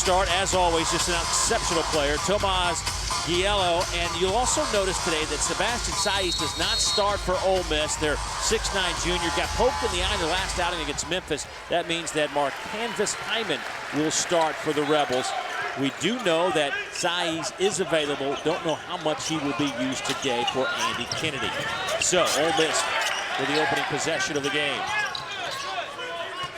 start, as always, just an exceptional player, Tomas Giello. And you'll also notice today that Sebastian Saiz does not start for Ole Miss. Their 6'9" junior got poked in the eye in the last outing against Memphis. That means that Mark Canvas Hyman will start for the Rebels. We do know that Saiz is available. Don't know how much he will be used today for Andy Kennedy. So, Ole Miss for the opening possession of the game.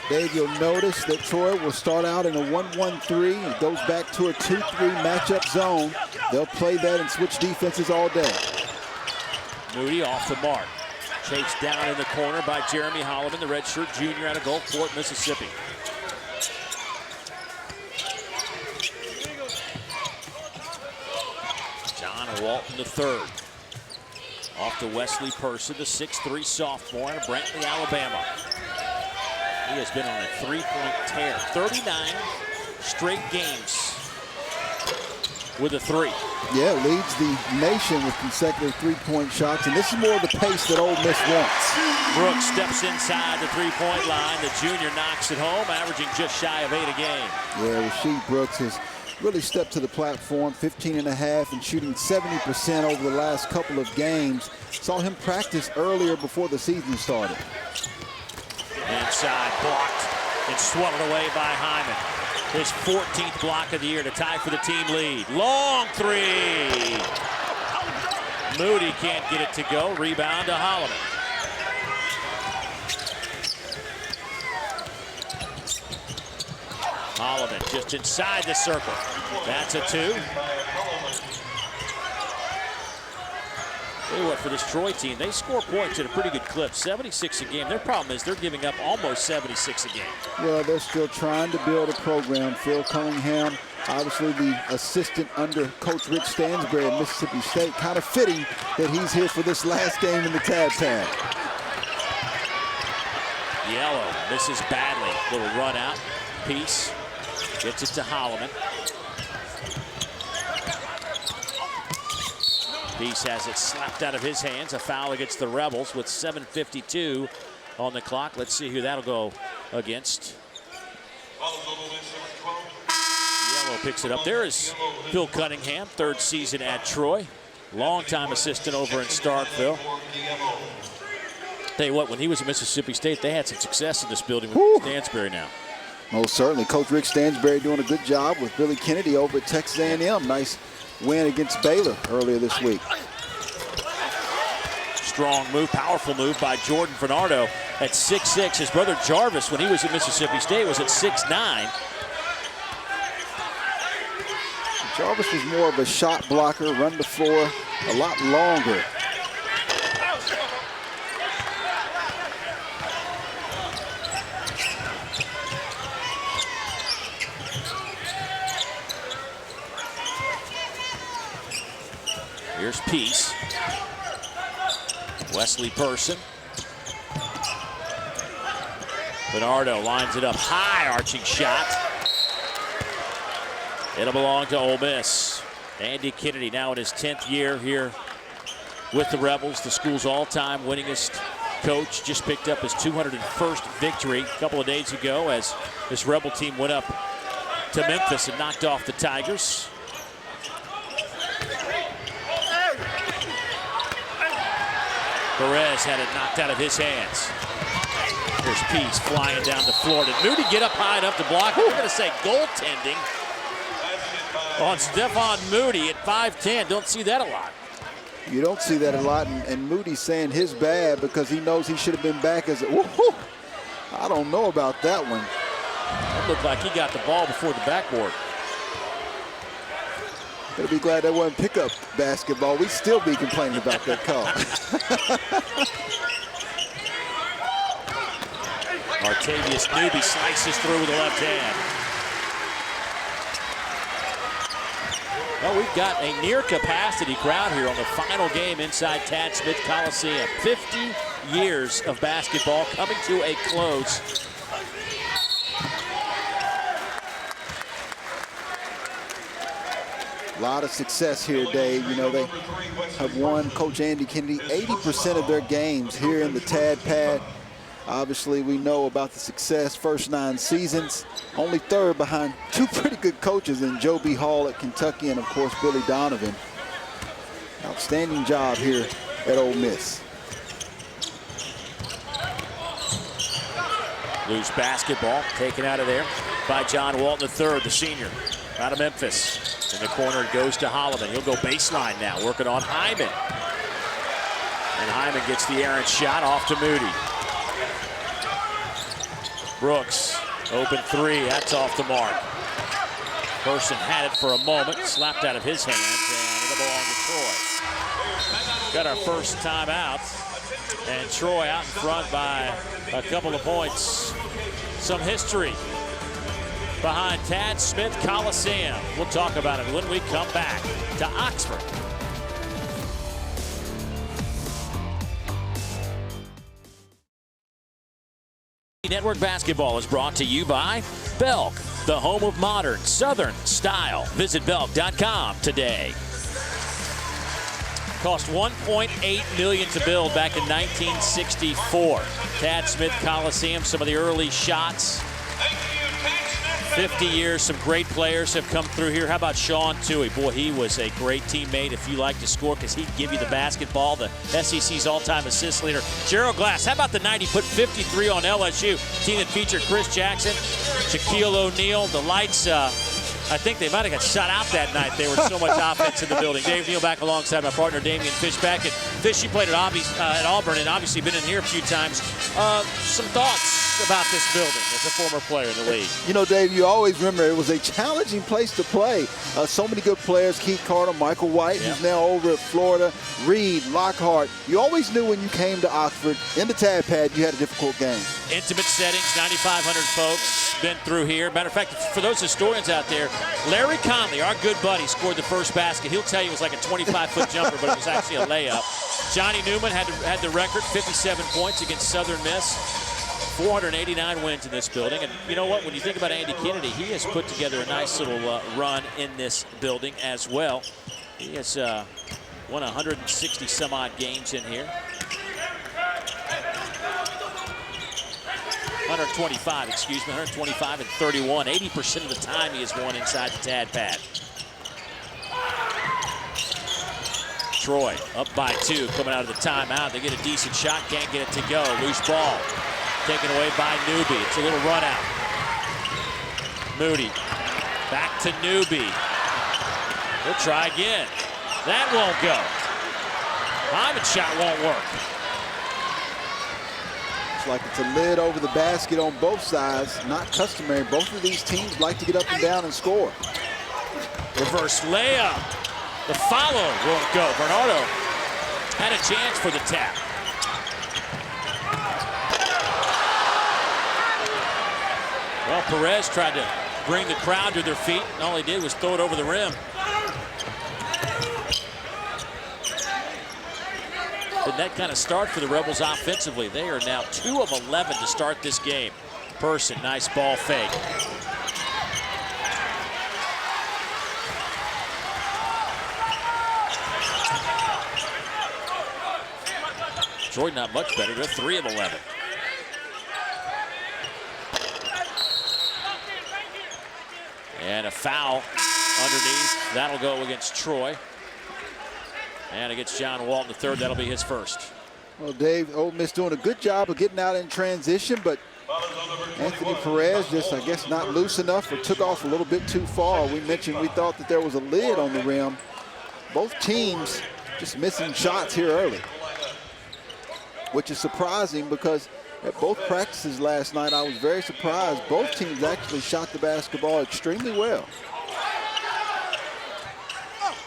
Dave, you'll notice that Troy will start out in a 1-1-3. It goes back to a 2-3 matchup zone. They'll play that and switch defenses all day. Moody off the mark. Chased down in the corner by Jeremy Holloman, the redshirt junior out of Gulfport, Mississippi. John Walton III. Off to Wesley Person, the 6'3 sophomore out of Brantley, Alabama. He has been on a three-point tear. 39 straight games with a three. Yeah, leads the nation with consecutive three-point shots, and this is more of the pace that Ole Miss wants. Brooks steps inside the three-point line. The junior knocks it home, averaging just shy of 8 a game. Yeah, Rasheed Brooks has really stepped to the platform, 15.5 and shooting 70% over the last couple of games. Saw him practice earlier before the season started. Inside, blocked and swatted away by Hyman. His 14th block of the year to tie for the team lead. Long three. Moody can't get it to go. Rebound to Holloman. Holloman just inside the circle. That's a 2. Tell you what, for this Troy team, they score points at a pretty good clip, 76 a game. Their problem is they're giving up almost 76 a game. Well, they're still trying to build a program. Phil Cunningham, obviously the assistant under Coach Rick Stansbury at Mississippi State. Kind of fitting that he's here for this last game in the Tad Pad. Yellow misses badly. Little run out. Peace gets it to Holloman. Peace has it slapped out of his hands. A foul against the Rebels with 7:52 on the clock. Let's see who that'll go against. Yellow picks it up. There is Phil Cunningham, 3rd season at Troy. Longtime assistant over in Starkville. Tell you what, when he was at Mississippi State, they had some success in this building with Stansbury now. Most certainly. Coach Rick Stansbury doing a good job with Billy Kennedy over at Texas A&M. Nice win against Baylor earlier this week. Strong move, powerful move by Jordan Fernardo at 6'6". His brother Jarvis, when he was at Mississippi State, was at 6'9". Jarvis was more of a shot blocker, run the floor a lot longer. Here's Peace. Wesley Person. Bernardo lines it up high, arching shot. It'll belong to Ole Miss. Andy Kennedy now in his 10th year here with the Rebels, the school's all-time winningest coach. Just picked up his 201st victory a couple of days ago as this Rebel team went up to Memphis and knocked off the Tigers. Perez had it knocked out of his hands. Here's Peace flying down the floor. Did Moody get up high enough to block? We're going to say goaltending on Stephon Moody at 5'10". Don't see that a lot. You don't see that a lot, and Moody's saying his bad because he knows he should have been back as a, woo-hoo. I don't know about that one. It looked like he got the ball before the backboard. Better be glad that wasn't pickup basketball. We'd still be complaining about that call. Martavius Newby slices through with the left hand. Well, we've got a near capacity crowd here on the final game inside Tad Smith Coliseum. 50 years of basketball coming to a close. A lot of success here, Dave. You know, they have won Coach Andy Kennedy 80% of their games here in the Tad Pad. Obviously, we know about the success first 9 seasons. Only third behind 2 pretty good coaches in Joe B. Hall at Kentucky and, of course, Billy Donovan. Outstanding job here at Ole Miss. Loose basketball taken out of there by John Walton III, the senior, out of Memphis. In the corner, it goes to Holloman. He'll go baseline now, working on Hyman. And Hyman gets the errant shot off to Moody. Brooks, open 3, that's off the mark. Person had it for a moment, slapped out of his hands, and it'll belong to Troy. Got our first timeout, and Troy out in front by a couple of points. Some history behind Tad Smith Coliseum. We'll talk about it when we come back to Oxford. Network Basketball is brought to you by Belk, the home of modern Southern style. Visit Belk.com today. Cost $1.8 million to build back in 1964. Tad Smith Coliseum, some of the early shots. 50 years, some great players have come through here. How about Sean Toohey? Boy, he was a great teammate if you like to score, because he'd give you the basketball. The SEC's all-time assist leader. Gerald Glass, how about the night he put 53 on LSU? Team that featured Chris Jackson, Shaquille O'Neal. The lights, I think they might have got shut out that night. There was so much offense in the building. Dave Neal back alongside my partner, Damian Fishback. And Fish, you played at Auburn and obviously been in here a few times. Some thoughts about this building as a former player in the league? You know, Dave, you always remember it was a challenging place to play. So many good players, Keith Carter, Michael White, who's now over at Florida, Reed, Lockhart. You always knew when you came to Oxford, in the Tad Pad, you had a difficult game. Intimate settings, 9,500 folks been through here. Matter of fact, for those historians out there, Larry Conley, our good buddy, scored the first basket. He'll tell you it was like a 25-foot jumper, but it was actually a layup. Johnny Newman had the record, 57 points against Southern Miss. 489 wins in this building. And you know what? When you think about Andy Kennedy, he has put together a nice little run in this building as well. He has won 160 some odd games in here. 125, excuse me, 125 and 31. 80% of the time he has won inside the Tad Pad. Troy up by 2, coming out of the timeout. They get a decent shot, can't get it to go. Loose ball. Taken away by Newby. It's a little run out. Moody. Back to Newby. He'll try again. That won't go. Hyman's shot won't work. It's like it's a lid over the basket on both sides. Not customary. Both of these teams like to get up and down and score. Reverse layup. The follow won't go. Bernardo had a chance for the tap. Well, Perez tried to bring the crowd to their feet, and all he did was throw it over the rim. Did that kind of start for the Rebels offensively? They are now 2 of 11 to start this game. Person, nice ball fake. Troy not much better. They're 3 of 11. And a foul underneath. That'll go against Troy. And against John Walton III, that'll be his first. Well, Dave, Ole Miss doing a good job of getting out in transition, but Anthony Perez just, I guess, not loose enough or took off a little bit too far. We mentioned we thought that there was a lid on the rim. Both teams just missing shots here early, which is surprising because at both practices last night, I was very surprised. Both teams actually shot the basketball extremely well.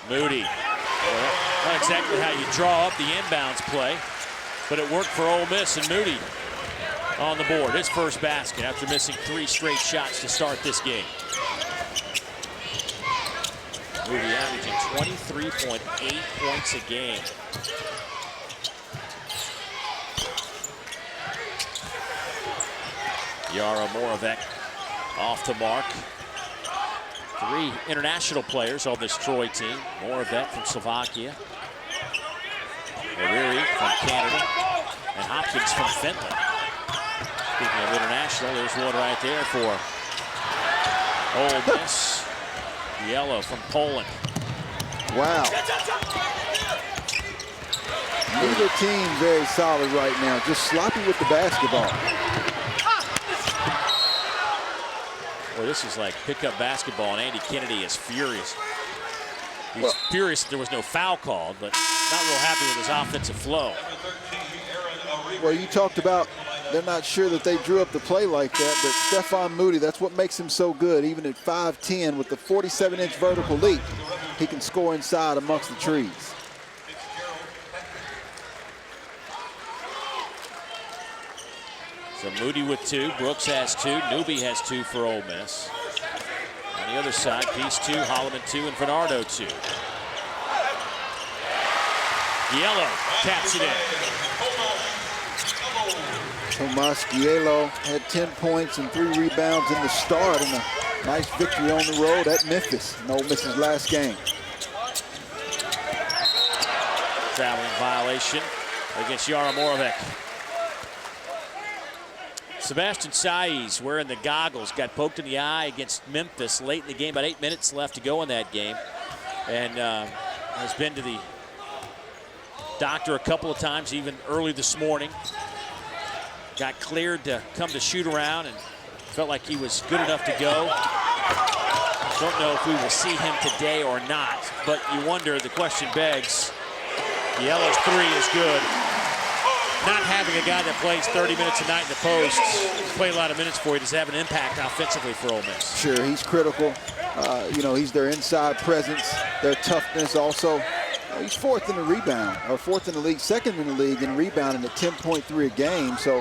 Moody. Well, not exactly how you draw up the inbounds play, but it worked for Ole Miss, and Moody on the board. His first basket after missing 3 straight shots to start this game. Moody averaging 23.8 points a game. Yara Moravec off the mark. 3 international players on this Troy team. Moravec from Slovakia, O'Reilly from Canada, and Hopkins from Finland. Speaking of international, there's one right there for Ole Miss. Yellow from Poland. Wow. Neither team very solid right now. Just sloppy with the basketball. Boy, this is like pickup basketball, and Andy Kennedy is furious. He's furious that there was no foul called, but not real happy with his offensive flow. Well, you talked about they're not sure that they drew up the play like that, but Stephon Moody, that's what makes him so good. Even at 5'10", with the 47-inch vertical leap, he can score inside amongst the trees. So Moody with 2, Brooks has 2, Newby has 2 for Ole Miss. On the other side, Peace 2, Holloman 2, and Bernardo 2. Yellow taps it in. Tomas Gielo had 10 points and 3 rebounds in the start, and a nice victory on the road at Memphis in Ole Miss's last game. Traveling violation against Yaromorovic. Sebastian Saiz wearing the goggles, got poked in the eye against Memphis late in the game, about 8 minutes left to go in that game, and has been to the doctor a couple of times, even early this morning. Got cleared to come to shoot around and felt like he was good enough to go. Don't know if we will see him today or not, but you wonder, the question begs, Yellow's 3 is good. Not having a guy that plays 30 minutes a night in the post, play a lot of minutes for you, does have an impact offensively for Ole Miss. Sure, he's critical. You know, he's their inside presence, their toughness also. He's 4th in the rebound, or 4th in the league, 2nd in the league in rebounding at 10.3 a game. So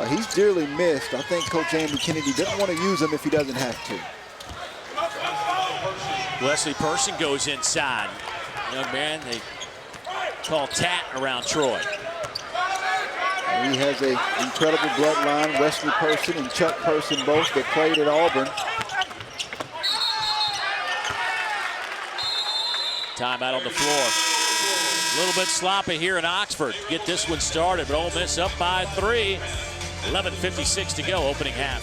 he's dearly missed. I think Coach Andy Kennedy didn't want to use him if he doesn't have to. Wesley Person goes inside. Young man, they call Tat around Troy. He has an incredible bloodline, Wesley Person and Chuck Person both that played at Auburn. Timeout on the floor. A little bit sloppy here in Oxford to get this one started, but Ole Miss up by 3. 11:56 to go, opening half.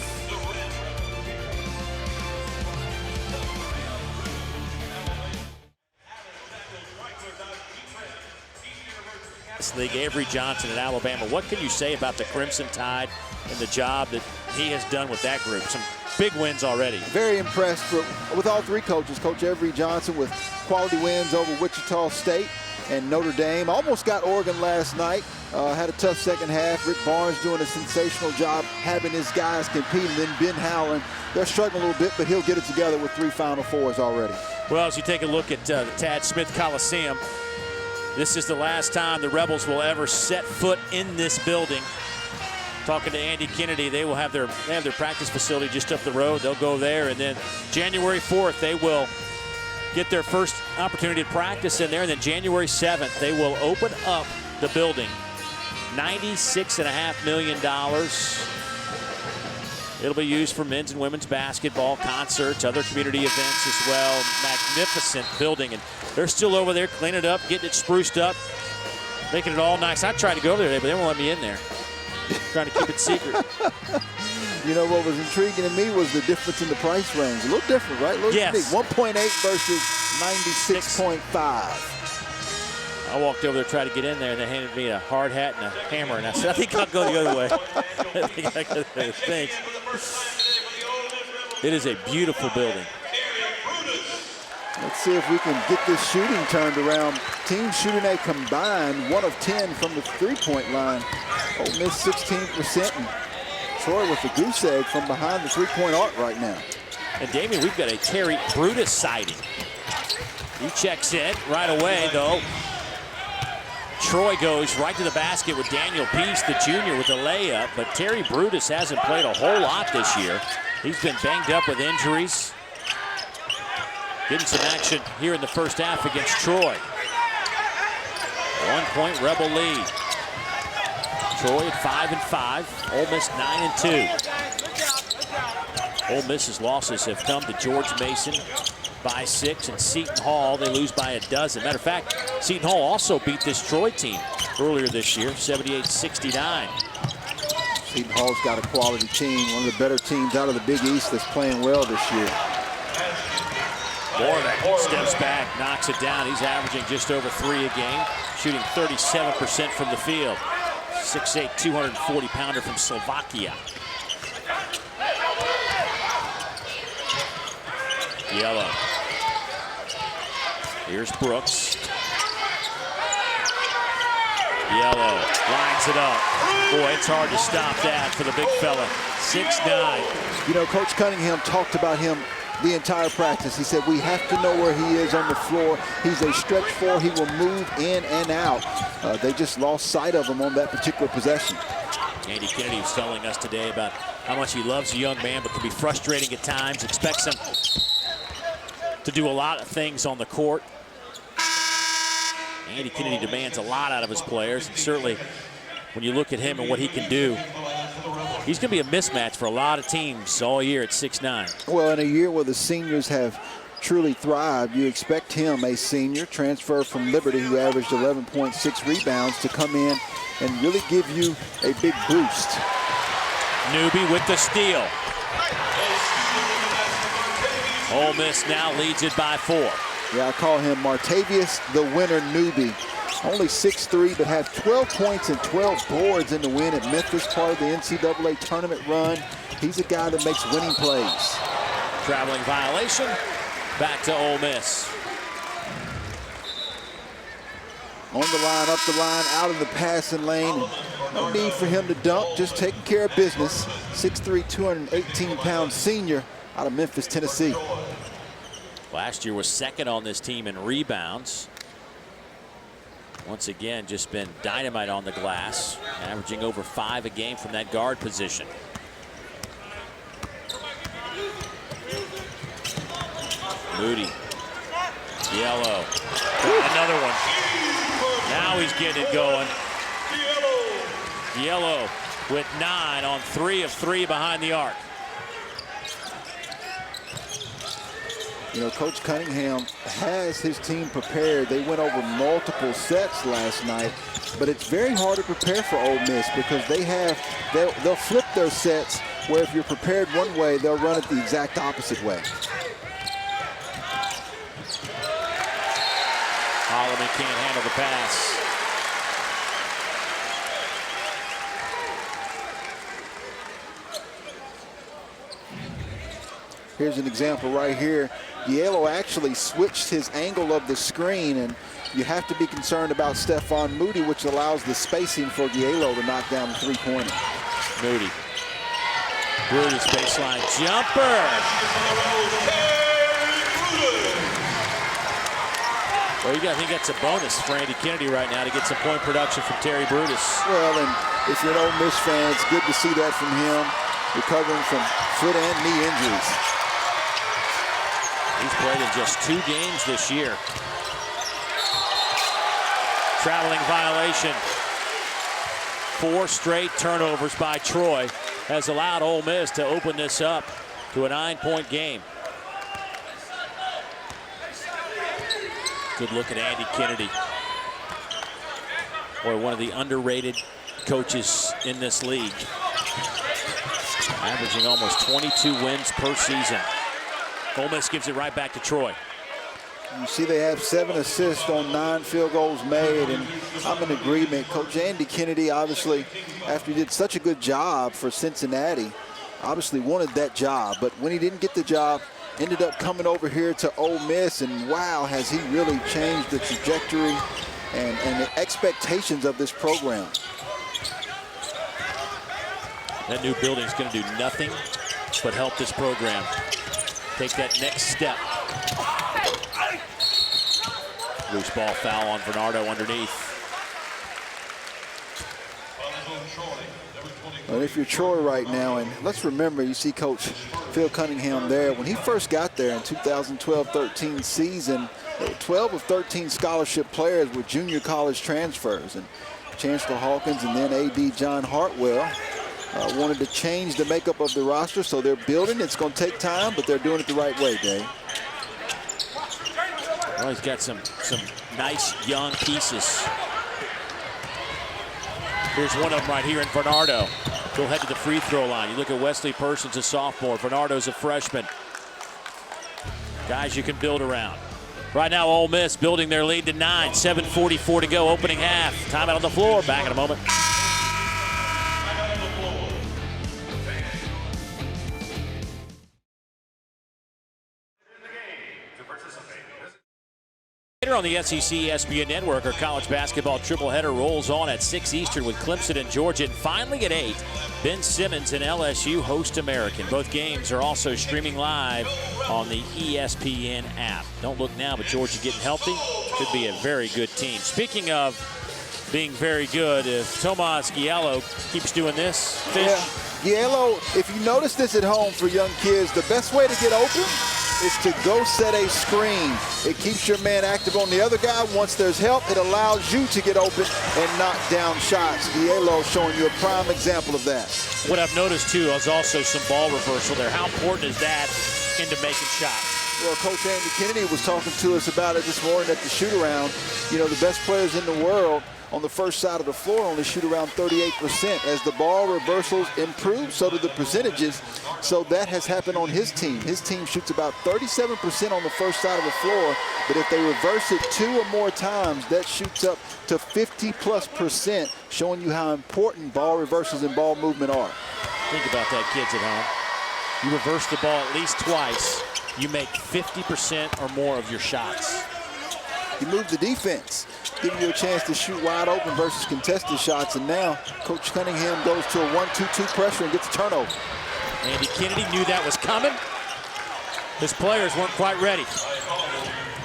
This league, Avery Johnson at Alabama. What can you say about the Crimson Tide and the job that he has done with that group? Some big wins already. Very impressed with all 3 coaches. Coach Avery Johnson with quality wins over Wichita State and Notre Dame. Almost got Oregon last night. Had a tough second half. Rick Barnes doing a sensational job having his guys compete. And then Ben Howland, they're struggling a little bit, but he'll get it together with 3 Final Fours already. Well, as you take a look at the Tad Smith Coliseum, this is the last time the Rebels will ever set foot in this building. Talking to Andy Kennedy, they have their practice facility just up the road. They'll go there, and then January 4th, they will get their first opportunity to practice in there, and then January 7th, they will open up the building. $96.5 million. It'll be used for men's and women's basketball, concerts, other community events as well. Magnificent building, and they're still over there cleaning it up, getting it spruced up, making it all nice. I tried to go over there today, but they won't let me in there. Trying to keep it secret. You know, what was intriguing to me was the difference in the price range. A little different, right? A little unique. 1.8 versus 96.5. I walked over there, tried to get in there, and they handed me a hard hat and a hammer, and I said, I think I'll go the other way. I think I go there. Thanks. It is a beautiful building. Let's see if we can get this shooting turned around. Team shooting a combined 1 of 10 from the 3-point line. Ole Miss 16%, and Troy with the goose egg from behind the 3-point arc right now. And Damien, we've got a Terry Brutus sighting. He checks in right away, though. Troy goes right to the basket with Daniel Peace, the junior, with a layup, but Terry Brutus hasn't played a whole lot this year. He's been banged up with injuries. Getting some action here in the first half against Troy. 1-point Rebel lead. Troy at 5-5. Ole Miss 9-2. Ole Miss's losses have come to George Mason by 6 and Seton Hall. They lose by a dozen. Matter of fact, Seton Hall also beat this Troy team earlier this year, 78-69. Seton Hall's got a quality team, one of the better teams out of the Big East that's playing well this year. Morvan steps back, knocks it down. He's averaging just over 3 a game, shooting 37% from the field. 6'8", 240-pounder from Slovakia. Yellow. Here's Brooks. Yellow lines it up. Boy, it's hard to stop that for the big fella. 6'9". You know, Coach Cunningham talked about him the entire practice. He said, we have to know where he is on the floor. He's a stretch four. He will move in and out. They just lost sight of him on that particular possession. Andy Kennedy was telling us today about how much he loves a young man, but can be frustrating at times. Expects him to do a lot of things on the court. Andy Kennedy demands a lot out of his players, and certainly when you look at him and what he can do, he's going to be a mismatch for a lot of teams all year at 6'9". Well, in a year where the seniors have truly thrived, you expect him, a senior, transfer from Liberty, who averaged 11.6 rebounds, to come in and really give you a big boost. Newby with the steal. Ole Miss now leads it by 4. Yeah, I call him Martavius the Winner Newby. Only 6'3", but had 12 points and 12 boards in the win at Memphis, part of the NCAA tournament run. He's a guy that makes winning plays. Traveling violation. Back to Ole Miss. On the line, up the line, out of the passing lane. No need for him to dunk, just taking care of business. 6'3", 218-pound senior out of Memphis, Tennessee. Last year was second on this team in rebounds. Once again, just been dynamite on the glass, averaging over 5 a game from that guard position. Moody. Yellow. Another one. Now he's getting it going. Yellow with 9 on 3 of 3 behind the arc. You know, Coach Cunningham has his team prepared. They went over multiple sets last night, but it's very hard to prepare for Ole Miss because they'll flip their sets where if you're prepared one way, they'll run it the exact opposite way. Holloman can't handle the pass. Here's an example right here. Yellow actually switched his angle of the screen, and you have to be concerned about Stephon Moody, which allows the spacing for Yellow to knock down the three-pointer. Moody. Brutus baseline jumper. Well, I think that's a bonus for Andy Kennedy right now to get some point production from Terry Brutus. Well, and if you're an Ole Miss fan, it's good to see that from him, recovering from foot and knee injuries. He's played in just 2 games this year. Traveling violation. 4 straight turnovers by Troy has allowed Ole Miss to open this up to a 9-point game. Good look at Andy Kennedy. Boy, one of the underrated coaches in this league. Averaging almost 22 wins per season. Ole Miss gives it right back to Troy. You see they have 7 assists on 9 field goals made, and I'm in agreement. Coach Andy Kennedy, obviously, after he did such a good job for Cincinnati, obviously wanted that job. But when he didn't get the job, ended up coming over here to Ole Miss, and wow, has he really changed the trajectory and the expectations of this program. That new building is going to do nothing but help this program take that next step. Loose ball foul on Bernardo underneath. Well, if you're Troy right now, and let's remember, you see Coach Phil Cunningham there. When he first got there in 2012-13 season, there were 12 of 13 scholarship players were junior college transfers. And Chancellor Hawkins and then A.D. John Hartwell wanted to change the makeup of the roster, so they're building. It's going to take time, but they're doing it the right way, Dave. Well, he's got some nice young pieces. Here's one of them right here in Bernardo. He'll head to the free throw line. You look at Wesley Persons, a sophomore. Bernardo's a freshman. Guys you can build around. Right now, Ole Miss building their lead to 9. 7:44 to go, opening half. Timeout on the floor. Back in a moment. Later on the SEC ESPN Network, our college basketball tripleheader rolls on at 6 Eastern with Clemson and Georgia. And finally at 8, Ben Simmons and LSU host American. Both games are also streaming live on the ESPN app. Don't look now, but Georgia getting healthy. Could be a very good team. Speaking of being very good, if Tomas Giello keeps doing this, Giello, if you notice this at home for young kids, the best way to get open is to go set a screen. It keeps your man active on the other guy. Once there's help, it allows you to get open and knock down shots. Giello showing you a prime example of that. What I've noticed, too, is also some ball reversal there. How important is that into making shots? Well, Coach Andy Kennedy was talking to us about it this morning at the shoot-around. You know, the best players in the world on the first side of the floor only shoot around 38%. As the ball reversals improve, so do the percentages. So that has happened on his team. His team shoots about 37% on the first side of the floor, but if they reverse it 2 or more times, that shoots up to 50+%, showing you how important ball reversals and ball movement are. Think about that, kids at home. You reverse the ball at least twice, you make 50% or more of your shots. You move the defense, giving you a chance to shoot wide open versus contested shots. And now Coach Cunningham goes to a 1-2-2 pressure and gets a turnover. Andy Kennedy knew that was coming. His players weren't quite ready,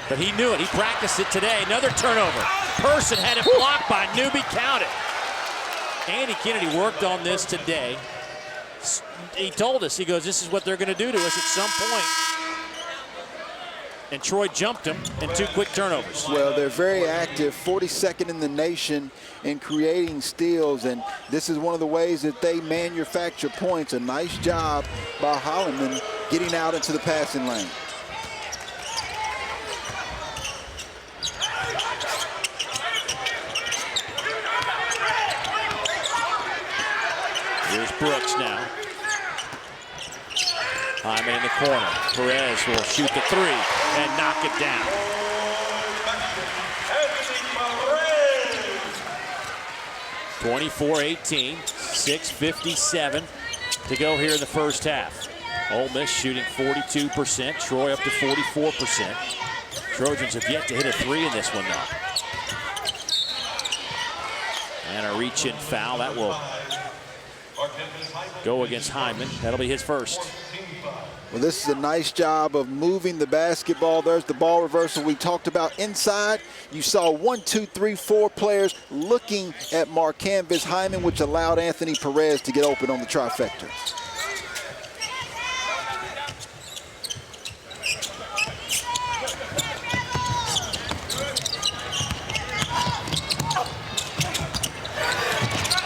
but he knew it. He practiced it today. Another turnover. Person had it blocked by Newby. Count it. Andy Kennedy worked on this today. He told us, he goes, this is what they're going to do to us at some point. And Troy jumped him in 2 quick turnovers. Well, they're very active, 42nd in the nation in creating steals, and this is one of the ways that they manufacture points. A nice job by Holloman getting out into the passing lane. Here's Brooks now. Hyman in the corner. Perez will shoot the 3 and knock it down. (24-18), 6:57 to go here in the first half. Ole Miss shooting 42%, Troy up to 44%. Trojans have yet to hit a 3 in this one now. And a reach-in foul, that will go against Hyman. That'll be his first. Well, this is a nice job of moving the basketball. There's the ball reversal we talked about inside. You saw 1, 2, 3, 4 players looking at Marcanvis Hyman, which allowed Anthony Perez to get open on the trifecta.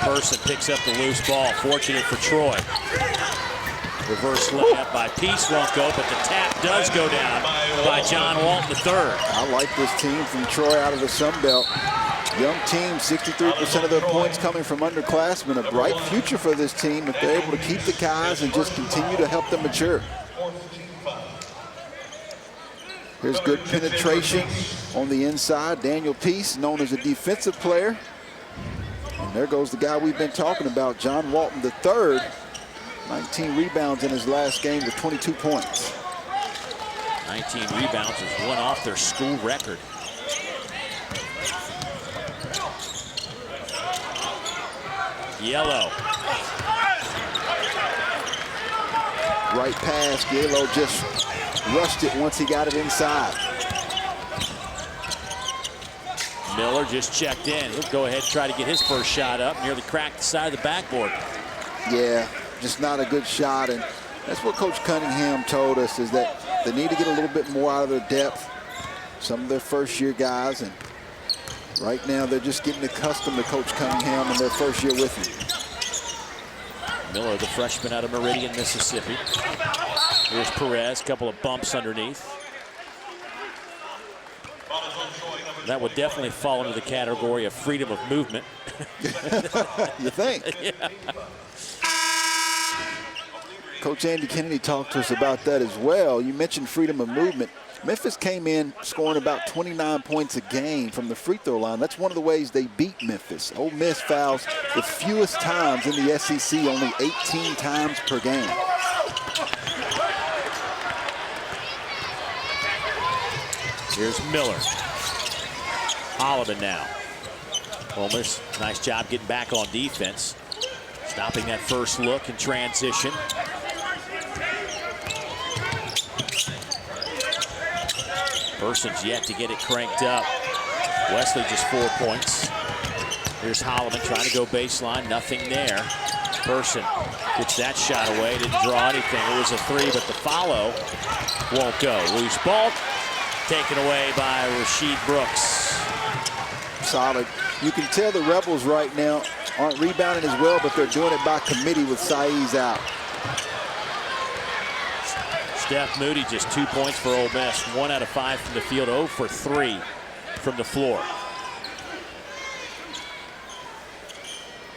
Person picks up the loose ball. Fortunate for Troy. Reverse layup by Peace won't go, but the tap does go down by John Walton III. I like this team from Troy out of the Sun Belt. Young team, 63% of their points coming from underclassmen. A bright future for this team if they're able to keep the guys and just continue to help them mature. Here's good penetration on the inside. Daniel Peace, known as a defensive player. And there goes the guy we've been talking about, John Walton III. 19 rebounds in his last game with 22 points. 19 rebounds is one off their school record. Giello. Right pass, Giello just rushed it once he got it inside. Miller just checked in. He'll go ahead and try to get his first shot up. Nearly cracked the side of the backboard. Yeah, just not a good shot. And that's what Coach Cunningham told us, is that they need to get a little bit more out of their depth. Some of their first-year guys. And right now, they're just getting accustomed to Coach Cunningham in their first year with him. Miller, the freshman out of Meridian, Mississippi. Here's Perez, couple of bumps underneath. That would definitely fall into the category of freedom of movement. You think? Yeah. Coach Andy Kennedy talked to us about that as well. You mentioned freedom of movement. Memphis came in scoring about 29 points a game from the free throw line. That's one of the ways they beat Memphis. Ole Miss fouls the fewest times in the SEC, only 18 times per game. Here's Miller. Holliman now. Ole Miss, nice job getting back on defense. Stopping that first look in transition. Person's yet to get it cranked up. Wesley just 4 points. Here's Holliman trying to go baseline, nothing there. Person gets that shot away, didn't draw anything. It was a three, but the follow won't go. Loose ball taken away by Rasheed Brooks. Solid. You can tell the Rebels right now aren't rebounding as well, but they're doing it by committee with Saiz out. Steph Moody just 2 points for Ole Miss. 1 out of 5 from the field, 0 for 3 from the floor.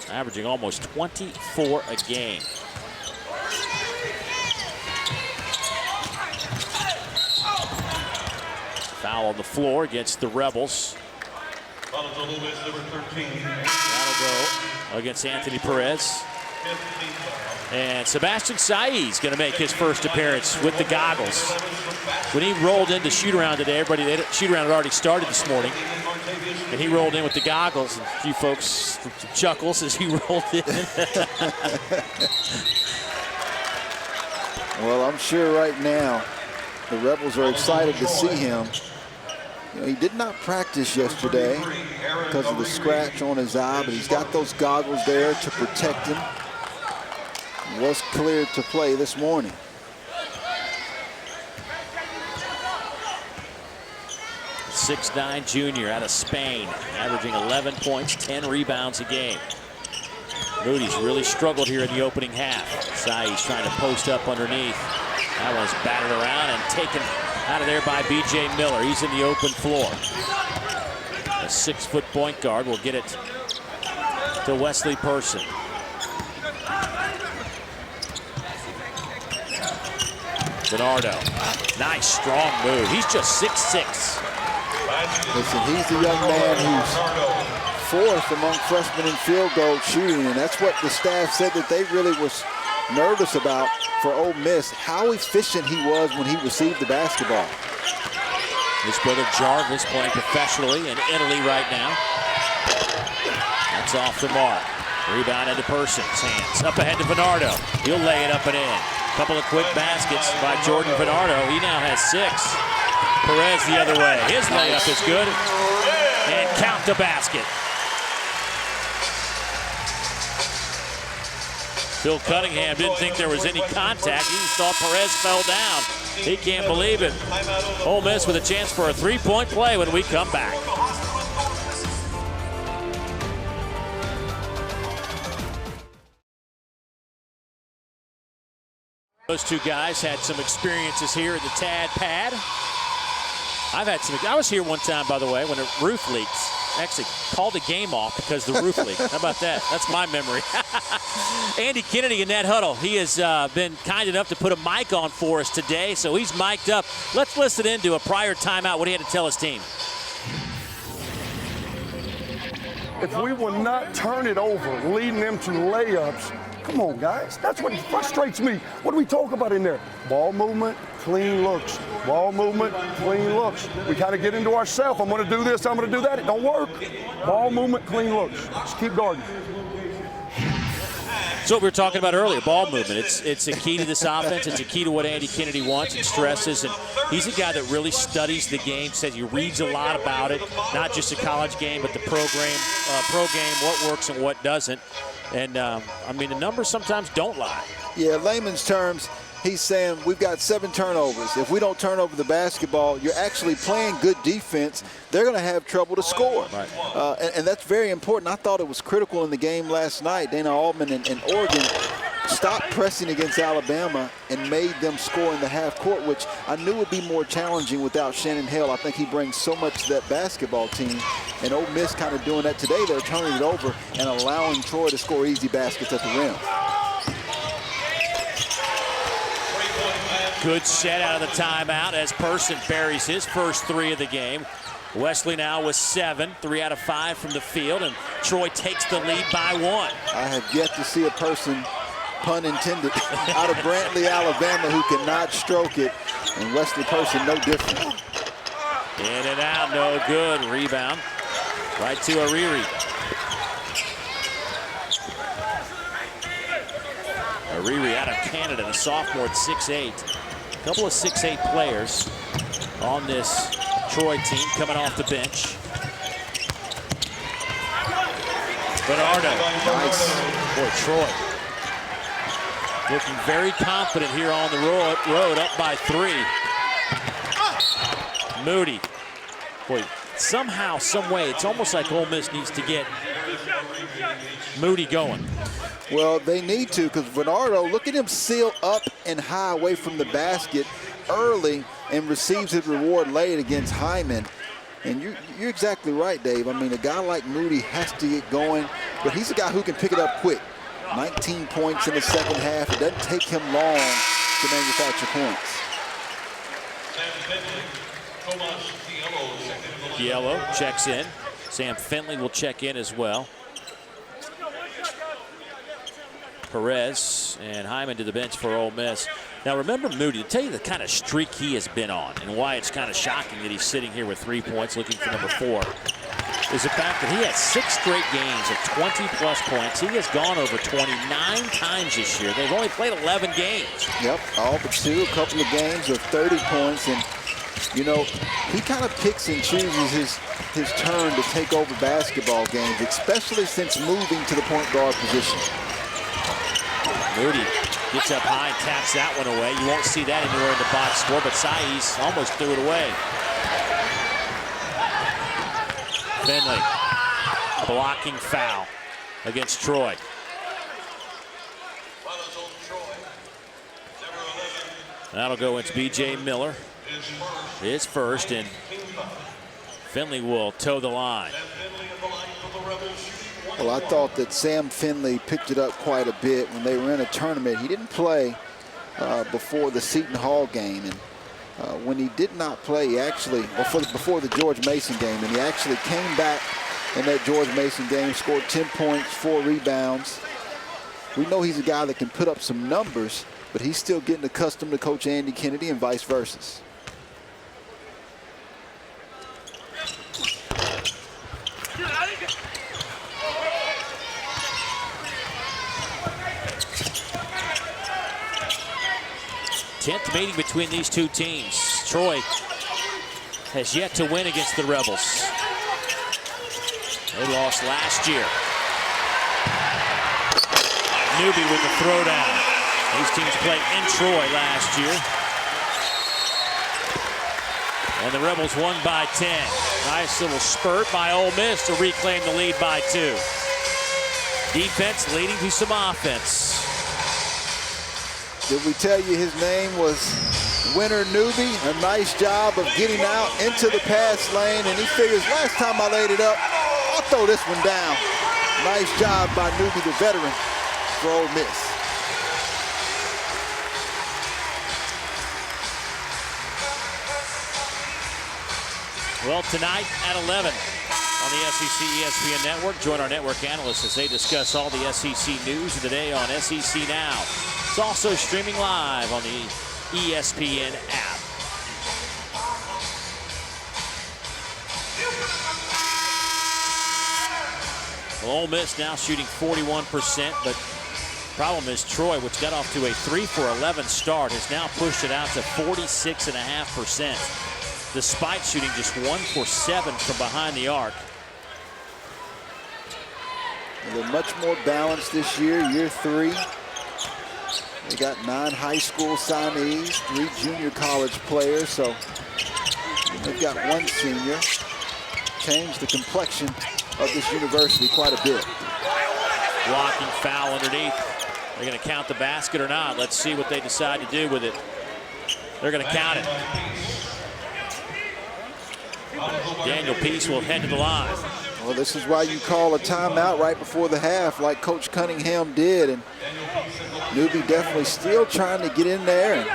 Averaging almost 24 a game. Foul on the floor against the Rebels. That'll go against Anthony Perez. And Sebastian Saiz going to make his first appearance with the goggles. When he rolled into shoot-around today, shoot-around had already started this morning. And he rolled in with the goggles. And a few folks chuckles as he rolled in. Well, I'm sure right now the Rebels are excited to see him. You know, he did not practice yesterday because of the scratch on his eye, but he's got those goggles there to protect him. He was cleared to play this morning. The 6'9" junior out of Spain, averaging 11 points, 10 rebounds a game. Moody's really struggled here in the opening half. Saiz trying to post up underneath. That one's batted around and taken out of there by B.J. Miller. He's in the open floor. A 6-foot point guard will get it to Wesley Person. Bernardo, nice strong move. He's just 6'6". Listen, he's the young man who's 4th among freshmen in field goal shooting, and that's what the staff said that they really was nervous about for Ole Miss, how efficient he was when he received the basketball. His brother Jarvis playing professionally in Italy right now. That's off the mark. Rebound into Person's hands. Up ahead to Bernardo. He'll lay it up and in. Couple of quick baskets by Jordan Bernardo. He now has 6. Perez the other way. His layup is good. And count the basket. Phil Cunningham didn't think there was any contact. He thought Perez fell down. He can't believe it. Ole Miss with a chance for a 3-point play when we come back. Those two guys had some experiences here at the Tad Pad. I've had some. I was here one time, by the way, when a roof leaks. Actually called the game off because the roof leaked. How about that? That's my memory. Andy Kennedy in that huddle. He has been kind enough to put a mic on for us today, so he's mic'd up. Let's listen into a prior timeout, what he had to tell his team. If we will not turn it over, leading them to layups, come on, guys. That's what frustrates me. What do we talk about in there? Ball movement, clean looks. Ball movement, clean looks. We kind of get into ourselves. I'm going to do this, I'm going to do that. It don't work. Ball movement, clean looks. Just keep guarding. So what we were talking about earlier, ball movement. It's a key to this offense. It's a key to what Andy Kennedy wants and stresses. And he's a guy that really studies the game, says he reads a lot about it, not just the college game, but the pro game, what works and what doesn't. And, I mean, the numbers sometimes don't lie. Yeah, layman's terms, he's saying we've got 7 turnovers. If we don't turn over the basketball, you're actually playing good defense. They're going to have trouble to score. Right. And that's very important. I thought it was critical in the game last night. Dana Altman and Oregon stopped pressing against Alabama and made them score in the half court, which I knew would be more challenging without Shannon Hale. I think he brings so much to that basketball team. And Ole Miss kind of doing that today. They're turning it over and allowing Troy to score easy baskets at the rim. Good set out of the timeout as Person buries his first 3 of the game. Wesley now with 7, 3 out of 5 from the field, and Troy takes the lead by 1. I have yet to see a person, pun intended, out of Brantley, Alabama, who cannot stroke it, and Wesley Person no different. In and out, no good. Rebound right to Ariri. Ariri out of Canada, the sophomore at 6'8". A couple of 6'8" players on this Troy team coming off the bench. Bernardo. Nice. Boy, Troy looking very confident here on the road, up by 3. Moody. Boy, somehow, some way, it's almost like Ole Miss needs to get Moody going. Well, they need to, because Bernardo, look at him seal up and high away from the basket early and receives his reward late against Hyman. And you're exactly right, Dave. I mean, a guy like Moody has to get going, but he's a guy who can pick it up quick. 19 points in the second half. It doesn't take him long to manufacture points. Giello checks in. Sam Finley will check in as well. Perez and Hyman to the bench for Ole Miss. Now remember Moody, to tell you the kind of streak he has been on and why it's kind of shocking that he's sitting here with 3 points looking for number 4 is the fact that he had 6 straight games of 20-plus points. He has gone over 29 times this year. They've only played 11 games. Yep, all but 2, a couple of games of 30 points. And, you know, he kind of picks and chooses his turn to take over basketball games, especially since moving to the point guard position. Moody gets up high and taps that one away. You won't see that anywhere in the box score, but Saiz almost threw it away. Finley, blocking foul against Troy. That'll go into B.J. Miller. His first, and Finley will toe the line. Well, I thought that Sam Finley picked it up quite a bit when they were in a tournament. He didn't play before the Seton Hall game, and when he did not play, he actually, before the George Mason game, and he actually came back in that George Mason game, scored 10 points, 4 rebounds. We know he's a guy that can put up some numbers, but he's still getting accustomed to Coach Andy Kennedy and vice versa. Tenth meeting between these two teams. Troy has yet to win against the Rebels. They lost last year. Newby with the throwdown. These teams played in Troy last year. And the Rebels won by 10. Nice little spurt by Ole Miss to reclaim the lead by 2. Defense leading to some offense. Did we tell you his name was Winner Newby? A nice job of getting out into the pass lane, and he figures last time I laid it up, I'll throw this one down. Nice job by Newby, the veteran, for Ole Miss. Well, tonight at 11 on the SEC ESPN Network, join our network analysts as they discuss all the SEC news of the day on SEC Now. It's also streaming live on the ESPN app. Well, Ole Miss now shooting 41%, but problem is Troy, which got off to a 3 for 11 start, has now pushed it out to 46.5%, despite shooting just 1 for 7 from behind the arc. They're much more balanced this year, year 3. They got 9 high school signees, 3 junior college players, so they've got 1 senior. Changed the complexion of this university quite a bit. Blocking foul underneath. They're going to count the basket or not. Let's see what they decide to do with it. They're going to count it. Daniel Peace will head to the line. Well, this is why you call a timeout right before the half like Coach Cunningham did. And Newby definitely still trying to get in there. And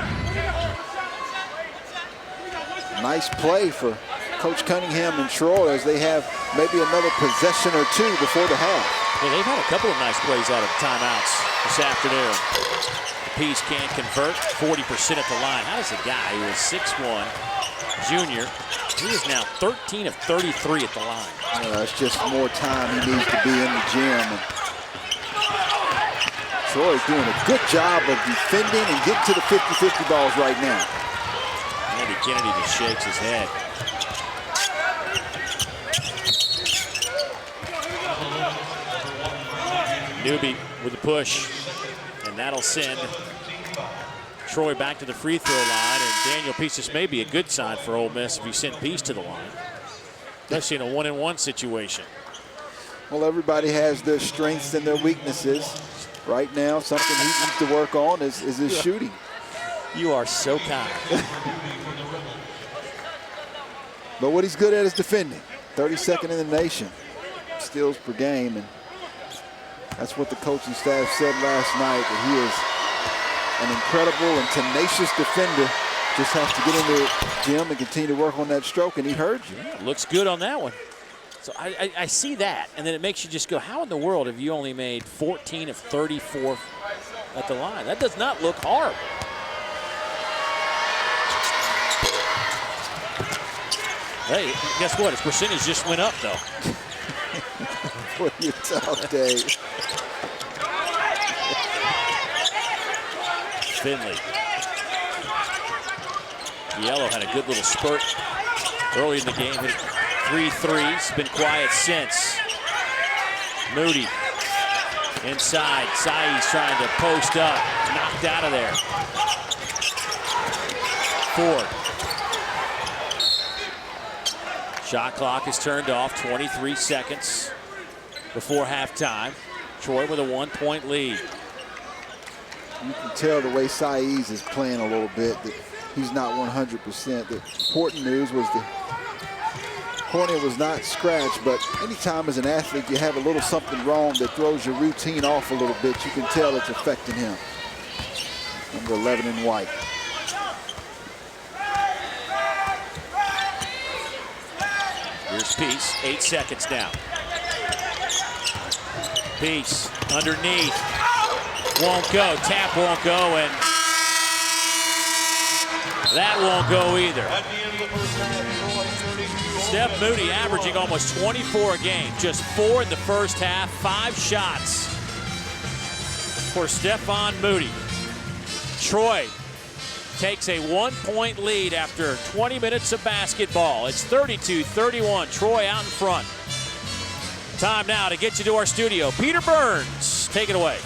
nice play for Coach Cunningham and Troy as they have maybe another possession or two before the half. Yeah, they've had a couple of nice plays out of timeouts this afternoon. The Peas can't convert, 40% at the line. How does a guy who is 6'1", junior, he is now 13 of 33 at the line. It's just more time he needs to be in the gym. And Troy's doing a good job of defending and getting to the 50-50 balls right now. Andy Kennedy just shakes his head. Newby with the push, and that'll send Troy back to the free throw line, and Daniel Peace, this may be a good sign for Ole Miss if you send Peace to the line, especially in a one-on-one situation. Well, everybody has their strengths and their weaknesses. Right now, something he needs to work on is his shooting. You are so kind. But what he's good at is defending. 32nd in the nation, steals per game, and that's what the coaching staff said last night, that he is an incredible and tenacious defender. Just has to get into the gym and continue to work on that stroke, and he heard you. Yeah, looks good on that one. So I see that, and then it makes you just go, how in the world have you only made 14 of 34 at the line? That does not look hard. Hey, guess what? His percentage just went up, though. What a tough day. Finley. Yellow had a good little spurt early in the game. Hit 3 threes. Been quiet since. Moody inside. Sai's trying to post up. Knocked out of there. Ford. Shot clock is turned off. 23 seconds before halftime. Troy with a 1-point lead. You can tell the way Sai's is playing a little bit that he's not 100%. The important news was the corner was not scratched, but anytime as an athlete you have a little something wrong that throws your routine off a little bit, you can tell it's affecting him. Number 11 in white. Here's Peace, 8 seconds now. Peace underneath, won't go, tap won't go, and that won't go either. Steph Moody averaging almost 24 a game, just 4 in the first half, 5 shots for Stephon Moody. Troy takes a 1-point lead after 20 minutes of basketball. It's 32-31, Troy out in front. Time now to get you to our studio. Peter Burns, take it away.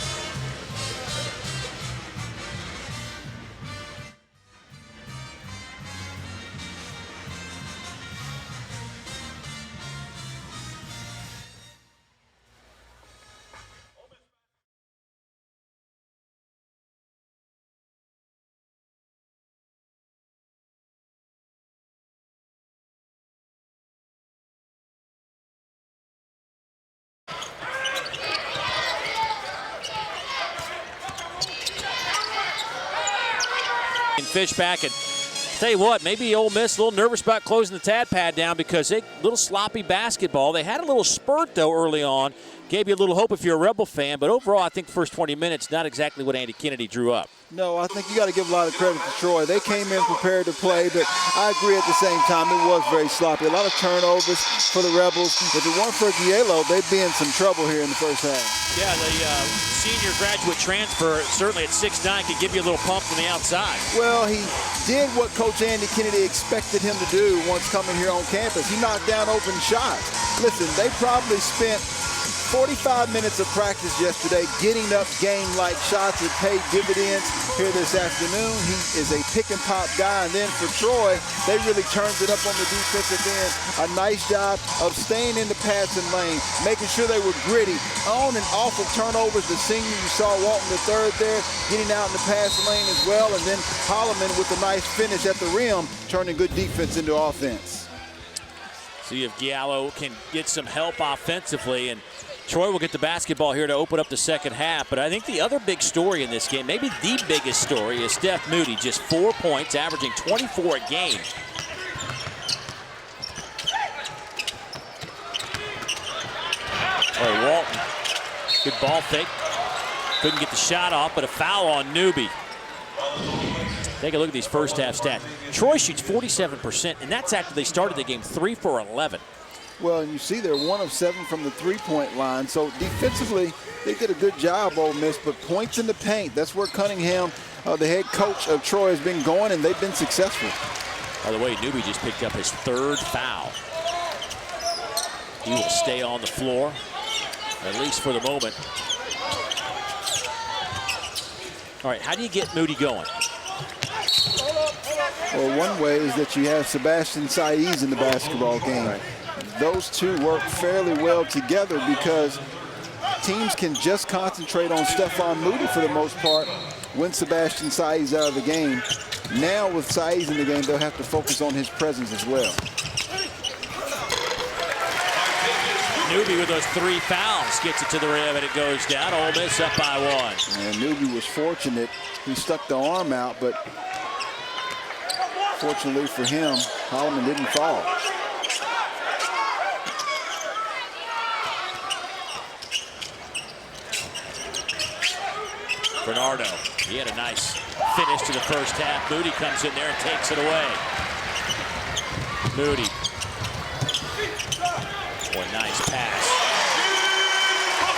Fishback, and tell you what, maybe Ole Miss a little nervous about closing the tad pad down because they little sloppy basketball. They had a little spurt though early on, gave you a little hope if you're a Rebel fan, but overall I think the first 20 minutes not exactly what Andy Kennedy drew up. No, I think you got to give a lot of credit to Troy. They came in prepared to play, but I agree at the same time it was very sloppy. A lot of turnovers for the Rebels. If it weren't for Giello, they'd be in some trouble here in the first half. Yeah, the senior graduate transfer, certainly at 6'9", could give you a little pump from the outside. Well, he did what Coach Andy Kennedy expected him to do once coming here on campus. He knocked down open shots. Listen, they probably spent 45 minutes of practice yesterday getting up game-like shots that paid dividends here this afternoon. He is a pick-and-pop guy. And then for Troy, they really turned it up on the defensive end. A nice job of staying in the passing lane, making sure they were gritty. On and off of turnovers, the senior you saw walking the third there, getting out in the passing lane as well. And then Holloman with a nice finish at the rim, turning good defense into offense. See if Giallo can get some help offensively, and Troy will get the basketball here to open up the second half. But I think the other big story in this game, maybe the biggest story, is Steph Moody, just 4 points, averaging 24 a game. Good ball fake. Couldn't get the shot off, but a foul on Newby. Take a look at these first half stats. Troy shoots 47%, and that's after they started the game 3 for 11. Well, and you see they're 1 of 7 from the three-point line. So defensively, they did a good job, Ole Miss, but points in the paint, that's where Cunningham, the head coach of Troy, has been going, and they've been successful. By the way, Newby just picked up his 3rd foul. He will stay on the floor, at least for the moment. All right, how do you get Moody going? Well, one way is that you have Sebastian Saiz in the basketball game. Right. Those two work fairly well together because teams can just concentrate on Stephon Moody for the most part when Sebastian Saiz out of the game. Now with Saiz in the game, they'll have to focus on his presence as well. Newby with those 3 fouls gets it to the rim and it goes down. Ole Miss up by 1. And Newby was fortunate. He stuck the arm out, but fortunately for him, Holloman didn't fall. Bernardo, he had a nice finish to the first half. Moody comes in there and takes it away. Moody. Oh, nice pass.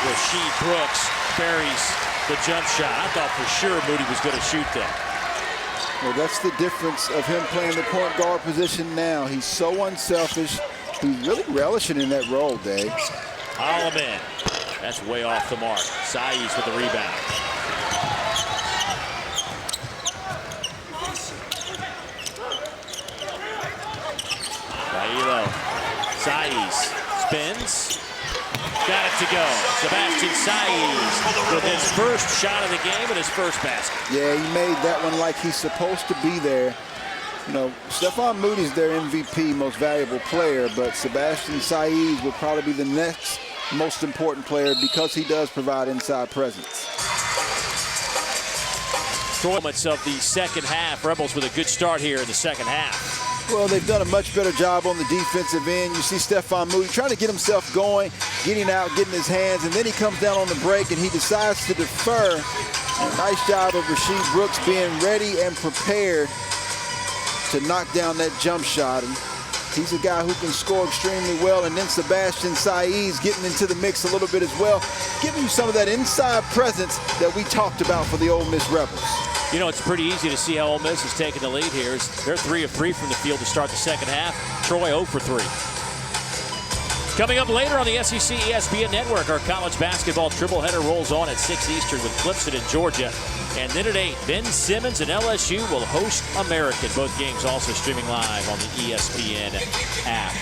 Rasheed Brooks buries the jump shot. I thought for sure Moody was going to shoot that. Well, that's the difference of him playing the point guard position now. He's so unselfish. He's really relishing in that role, Dave. Holloman. That's way off the mark. Saiz with the rebound. Bailo. Saiz spins. Got it to go. Sebastian Saiz with his first shot of the game and his first basket. Yeah, he made that one like he's supposed to be there. You know, Stephon Moody's their MVP, most valuable player, but Sebastian Saiz will probably be the next most important player because he does provide inside presence. Moments of the second half. Rebels with a good start here in the second half. Well, they've done a much better job on the defensive end. You see Stephon Moody trying to get himself going, getting out, getting his hands, and then he comes down on the break and he decides to defer. A nice job of Rasheed Brooks being ready and prepared to knock down that jump shot. And he's a guy who can score extremely well. And then Sebastian Saiz getting into the mix a little bit as well, giving you some of that inside presence that we talked about for the Ole Miss Rebels. You know, it's pretty easy to see how Ole Miss is taking the lead here. They're 3 of 3 from the field to start the second half. Troy 0 for 3. Coming up later on the SEC ESPN Network, our college basketball triple header rolls on at 6 Eastern with Clemson and Georgia. And then at 8, Ben Simmons and LSU will host American. Both games also streaming live on the ESPN app.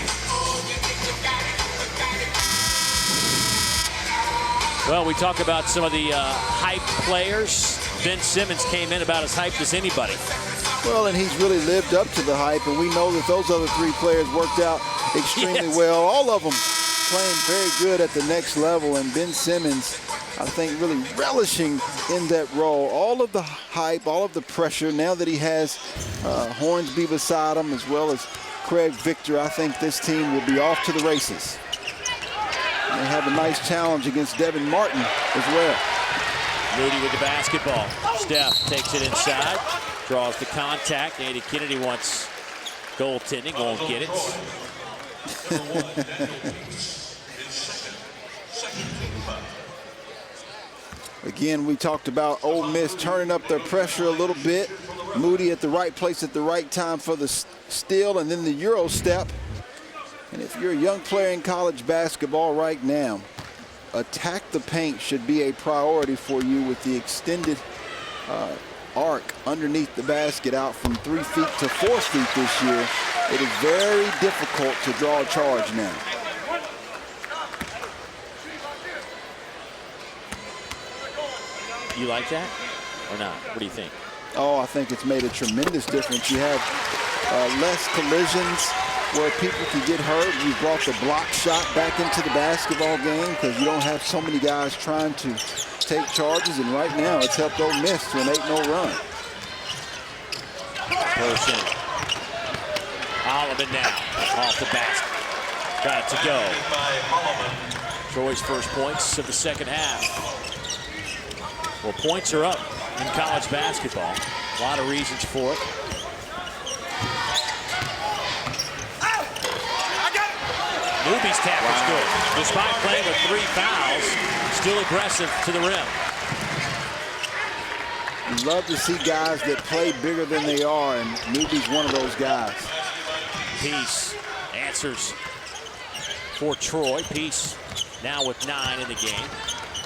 Well, we talk about some of the hype players. Ben Simmons came in about as hyped as anybody. Well, and he's really lived up to the hype, and we know that those other 3 players worked out extremely well. All of them playing very good at the next level, and Ben Simmons, I think, really relishing in that role. All of the hype, all of the pressure, now that he has Hornsby beside him, as well as Craig Victor, I think this team will be off to the races. And they have a nice challenge against Devin Martin as well. Moody with the basketball. Steph takes it inside, draws the contact. Andy Kennedy wants goaltending, won't get it. Again, we talked about Ole Miss turning up their pressure a little bit. Moody at the right place at the right time for the steal and then the Euro step. And if you're a young player in college basketball right now, attack the paint should be a priority for you with the extended arc underneath the basket out from 3 feet to 4 feet this year. It is very difficult to draw a charge now. You like that or not? What do you think? Oh, I think it's made a tremendous difference. You have less collisions where people can get hurt. You brought the block shot back into the basketball game because you don't have so many guys trying to take charges, and right now it's helped Ole Miss to an 8-0 run. Person. Holloman now off the basket. Got it to go. Troy's first points of the second half. Well, points are up in college basketball. A lot of reasons for it. Newby's tap is good. Despite playing with 3 fouls, still aggressive to the rim. You love to see guys that play bigger than they are, and Newby's one of those guys. Peace answers for Troy. Peace now with 9 in the game.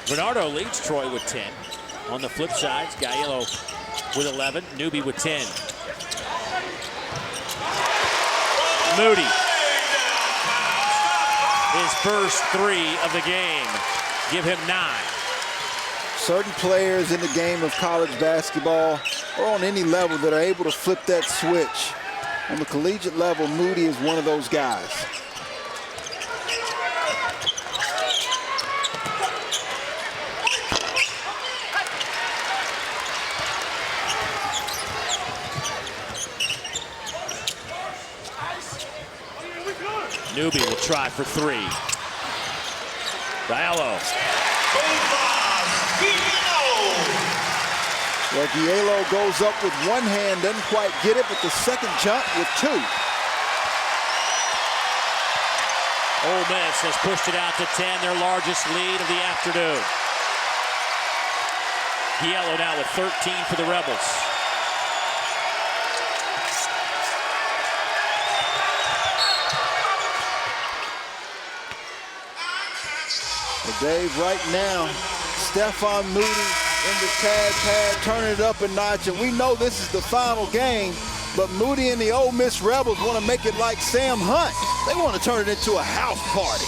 Bernardo leads Troy with 10. On the flip side, Gaiello with 11. Newby with 10. Moody. His first 3 of the game. Give him 9. Certain players in the game of college basketball or on any level that are able to flip that switch. On the collegiate level, Moody is one of those guys. Newby will try for 3. Gaiello. Well, Gaiello goes up with one hand, doesn't quite get it, but the second jump with 2. Ole Miss has pushed it out to 10, their largest lead of the afternoon. Gaiello now with 13 for the Rebels. Well, Dave, right now, Stephon Moody in the tag pad, turning it up a notch, and we know this is the final game, but Moody and the Ole Miss Rebels want to make it like Sam Hunt. They want to turn it into a house party.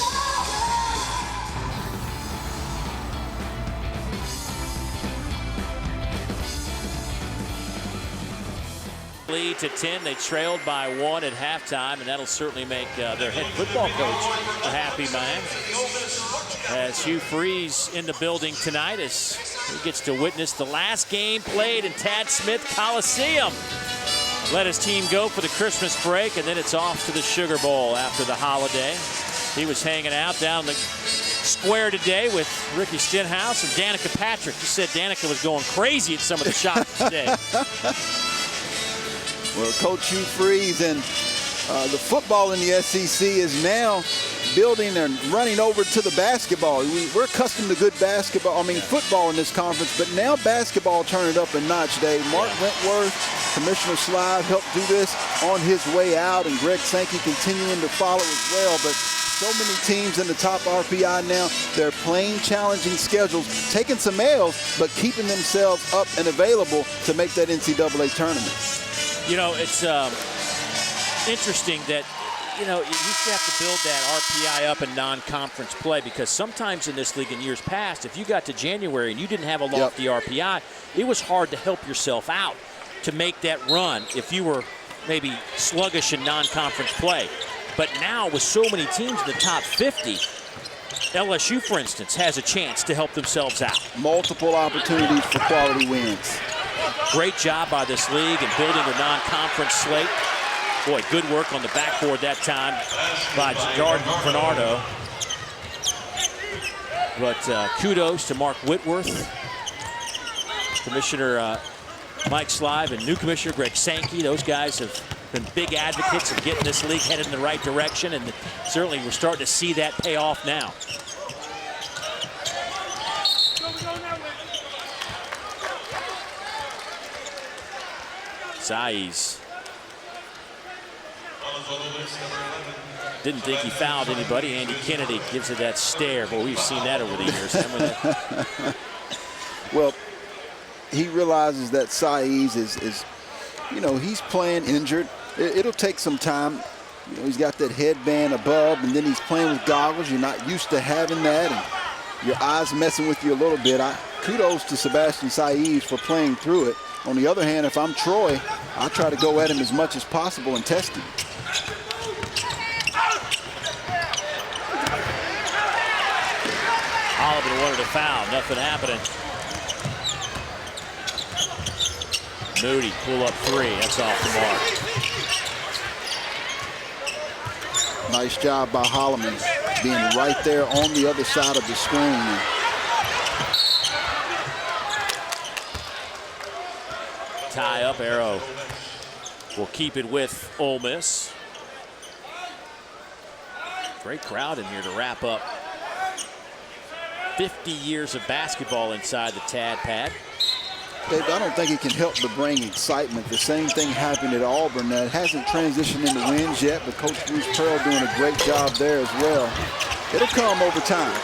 Lead to 10. They trailed by 1 at halftime, and that'll certainly make their head football coach a happy man. As Hugh Freeze in the building tonight as he gets to witness the last game played in Tad Smith Coliseum. Let his team go for the Christmas break, and then it's off to the Sugar Bowl after the holiday. He was hanging out down the square today with Ricky Stenhouse and Danica Patrick. He said Danica was going crazy at some of the shots today. Well, Coach Hugh Freeze and the football in the SEC is now building and running over to the basketball. We're accustomed to good basketball, football in this conference, but now basketball turned it up a notch, Dave. Mark Wentworth, Commissioner Slive helped do this on his way out, and Greg Sankey continuing to follow as well. But so many teams in the top RPI now, they're playing challenging schedules, taking some L's, but keeping themselves up and available to make that NCAA tournament. You know, it's interesting that, you used to have to build that RPI up in non-conference play, because sometimes in this league in years past, if you got to January and you didn't have a lofty RPI, it was hard to help yourself out to make that run if you were maybe sluggish in non-conference play. But now with so many teams in the top 50, LSU, for instance, has a chance to help themselves out. Multiple opportunities for quality wins. Great job by this league in building the non-conference slate. Boy, good work on the backboard that time by Jordan Bernardo. But kudos to Mark Whitworth, Commissioner Mike Slive, and new Commissioner Greg Sankey. Those guys have been big advocates of getting this league headed in the right direction, and certainly we're starting to see that pay off now. Saiz didn't think he fouled anybody. Andy Kennedy gives it that stare. Boy, we've seen that over the years. Well, he realizes that Saiz is he's playing injured. It'll take some time. He's got that headband above, and then he's playing with goggles. You're not used to having that, and your eyes messing with you a little bit. Kudos to Sebastian Saiz for playing through it. On the other hand, if I'm Troy, I try to go at him as much as possible and test him. Oliver wanted a foul. Nothing happening. Moody pull up 3. That's off the mark. Nice job by Holloman. being right there on the other side of the screen. Tie up arrow. Will keep it with Ole Miss. Great crowd in here to wrap up 50 years of basketball inside the Tad Pad. Dave, I don't think it can help but bring excitement. The same thing happened at Auburn. That hasn't transitioned into wins yet, but Coach Bruce Pearl doing a great job there as well. It'll come over time.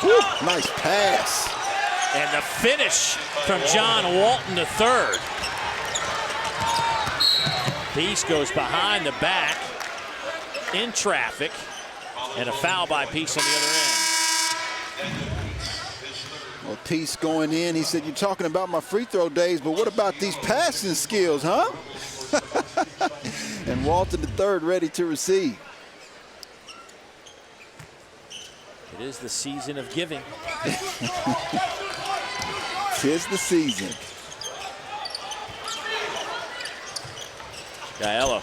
Woo, nice pass. And the finish from John Walton III. Peace goes behind the back in traffic, and a foul by Peace on the other end. Well, Peace going in. He said, "You're talking about my free throw days, but what about these passing skills, huh?" And Walton III ready to receive. It is the season of giving. 'Tis the season. Giello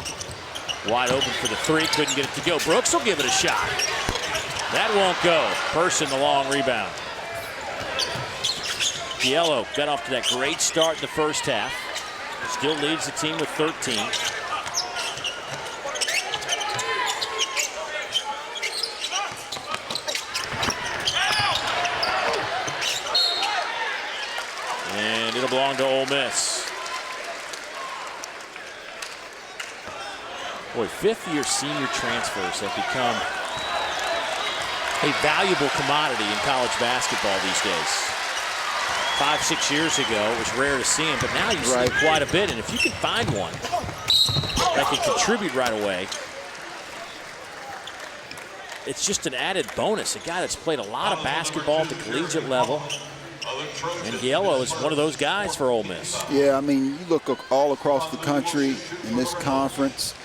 wide open for the three, couldn't get it to go. Brooks will give it a shot. That won't go. Person the long rebound. Giello got off to that great start in the first half. Still leads the team with 13. And it'll belong to Ole Miss. Boy, fifth-year senior transfers have become a valuable commodity in college basketball these days. 5-6 years ago, it was rare to see them, but now you see them quite a bit. And if you can find one that can contribute right away, it's just an added bonus. A guy that's played a lot of basketball at the collegiate level. And Giello is one of those guys for Ole Miss. Yeah, I mean, you look all across the country in this conference.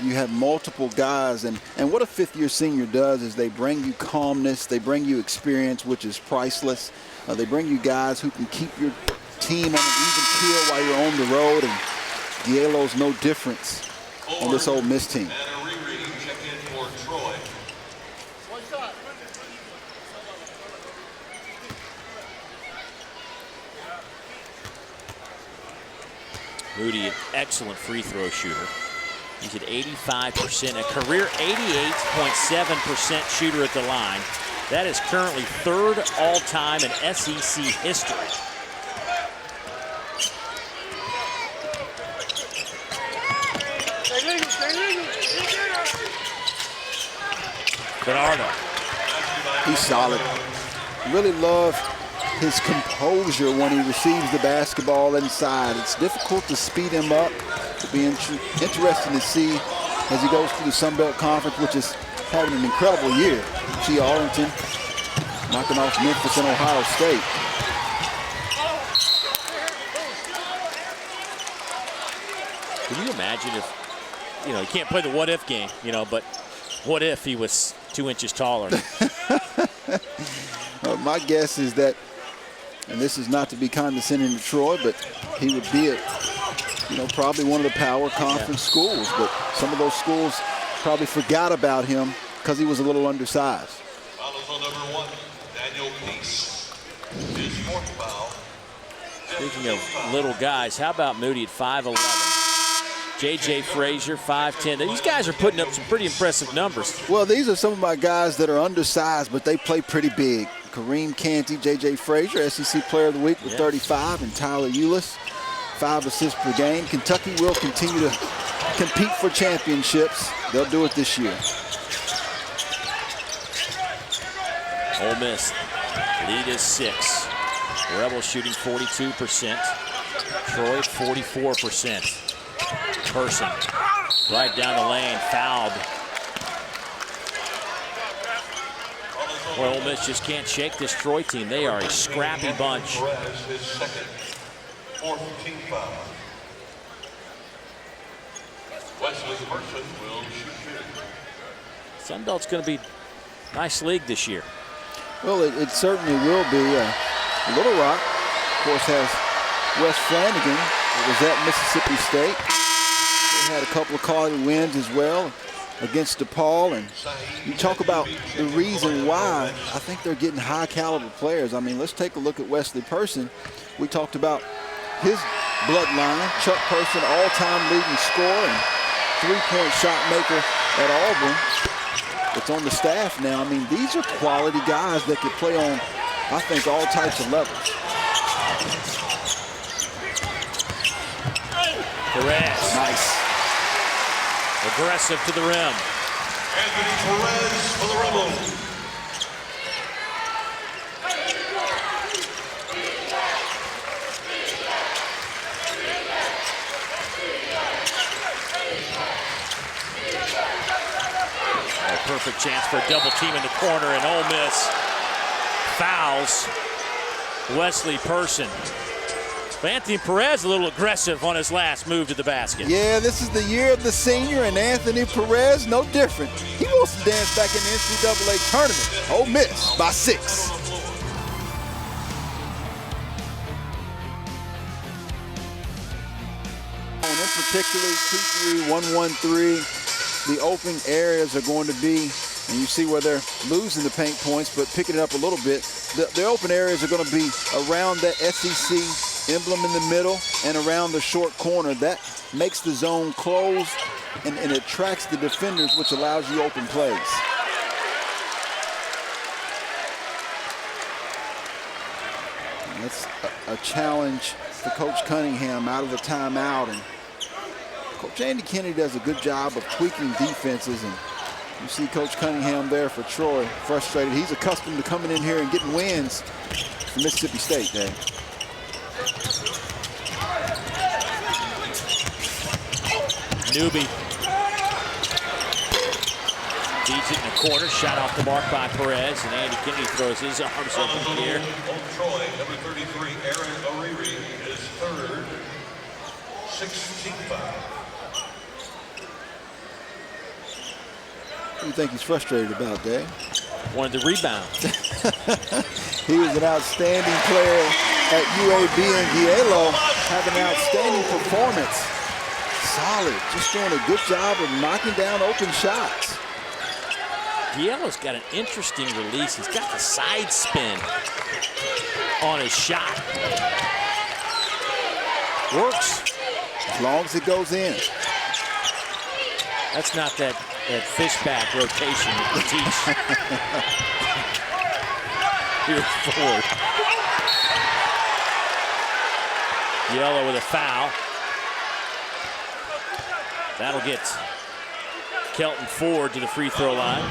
You have multiple guys, and what a fifth-year senior does is they bring you calmness, they bring you experience, which is priceless. They bring you guys who can keep your team on an even keel while you're on the road, and Giello's no difference on this Ole Miss team. Moody, an excellent free throw shooter. He's at 85%, a career 88.7% shooter at the line. That is currently third all-time in SEC history. Bernardo. He's solid. Really love his composure when he receives the basketball inside. It's difficult to speed him up. It'll be interesting to see as he goes through the Sun Belt Conference, which is having an incredible year. See Arlington knocking off Memphis and Ohio State. Can you imagine if, you know, you can't play the what-if game, you know, but what if he was 2 inches taller? My guess is that, and this is not to be condescending to Troy, but he would be at, you know, probably one of the power conference schools. But some of those schools probably forgot about him because he was a little undersized. Speaking of little guys, how about Moody at 5'11"? J.J. Frazier, 5'10". These guys are putting up some pretty impressive numbers. Well, these are some of my guys that are undersized, but they play pretty big. Kareem Canty, J.J. Frazier, SEC Player of the Week with 35, and Tyler Eulis, 5 assists per game. Kentucky will continue to compete for championships. They'll do it this year. Ole Miss, lead is 6. Rebels shooting 42%. Troy 44%. Person right down the lane, fouled. Well, Ole Miss just can't shake this Troy team. They are a scrappy bunch. Sun Belt's going to be a nice league this year. Well, it certainly will be. Little Rock, of course, has Wes Flanagan. It was at Mississippi State. They had a couple of quality wins as well against DePaul. And you talk about the reason why. I think they're getting high caliber players. I mean, let's take a look at Wesley Person. We talked about his bloodline. Chuck Person, all-time leading scorer and three-point shot maker at Auburn. It's on the staff now. I mean, these are quality guys that could play on, I think, all types of levels. Perez. Nice. Aggressive to the rim. Anthony Perez for the Rebels. A perfect chance for a double team in the corner, and Ole Miss fouls Wesley Person. But Anthony Perez a little aggressive on his last move to the basket. Yeah, this is the year of the senior, and Anthony Perez, no different. He wants to dance back in the NCAA tournament. Ole Miss by 6. And in particular, 2-3, 1-1-3, the open areas are going to be, and you see where they're losing the paint points, but picking it up a little bit. The open areas are going to be around that SEC emblem in the middle and around the short corner. That makes the zone close and it attracts the defenders, which allows you open plays. And that's a challenge for Coach Cunningham out of the timeout. And Coach Andy Kennedy does a good job of tweaking defenses. And you see Coach Cunningham there for Troy, frustrated. He's accustomed to coming in here and getting wins for Mississippi State, Dave. Newby feeds it in the corner, shot off the mark by Perez, and Andy Kennedy throws his arms up in the air. Troy, number 33, Aaron O'Reilly, his third, 16 foul. What do you think he's frustrated about, Dave? Wanted the rebound. He was an outstanding player at UAB, and Gielo having an outstanding performance. Solid, just doing a good job of knocking down open shots. Gielo's got an interesting release. He's got the side spin on his shot. Works. As long as it goes in. That's not that fishback rotation that we teach here forward. Gielo with a foul. That'll get Kelton Ford to the free throw line.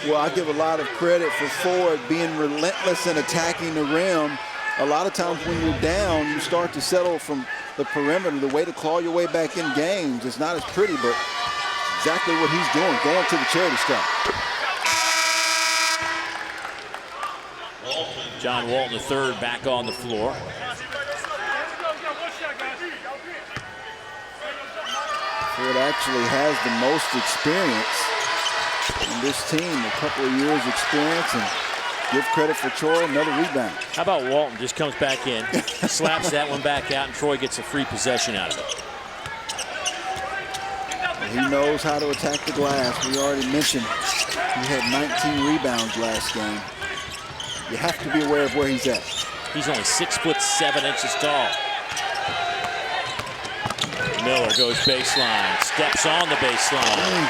Well, I give a lot of credit for Ford being relentless in attacking the rim. A lot of times when you're down, you start to settle from the perimeter. The way to claw your way back in games, it's not as pretty, but exactly what he's doing, going to the charity stripe. John Walton III back on the floor. Ford actually has the most experience in this team, a couple of years experience, and give credit for Troy, another rebound. How about Walton just comes back in, slaps that one back out, and Troy gets a free possession out of it. He knows how to attack the glass. We already mentioned he had 19 rebounds last game. You have to be aware of where he's at. He's only 6'7" tall. Miller goes baseline, steps on the baseline.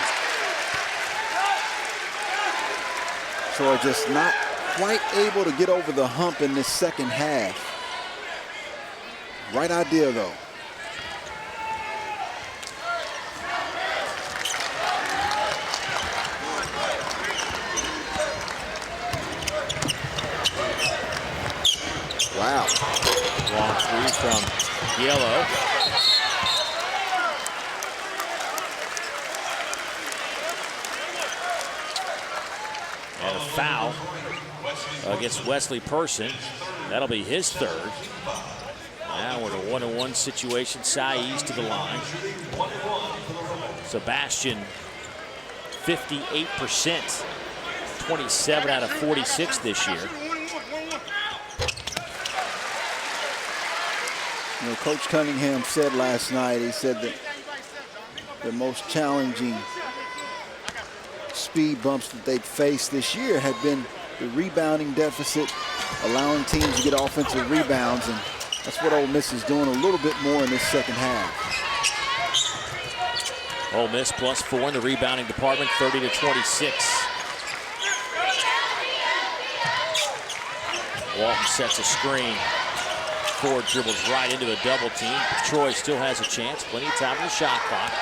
Troy just not quite able to get over the hump in this second half. Right idea, though. Wow. Long three from Gielo. And a foul against Wesley Person. That'll be his third. Now we're in a 1-on-1 situation. Saiz to the line. Sebastian, 58%. 27 out of 46 this year. You know, Coach Cunningham said last night, he said that the most challenging speed bumps that they'd faced this year had been the rebounding deficit, allowing teams to get offensive rebounds, and that's what Ole Miss is doing a little bit more in this second half. Ole Miss +4 in the rebounding department, 30-26. Walton sets a screen. Ford dribbles right into a double team. Troy still has a chance. Plenty of time in the shot clock.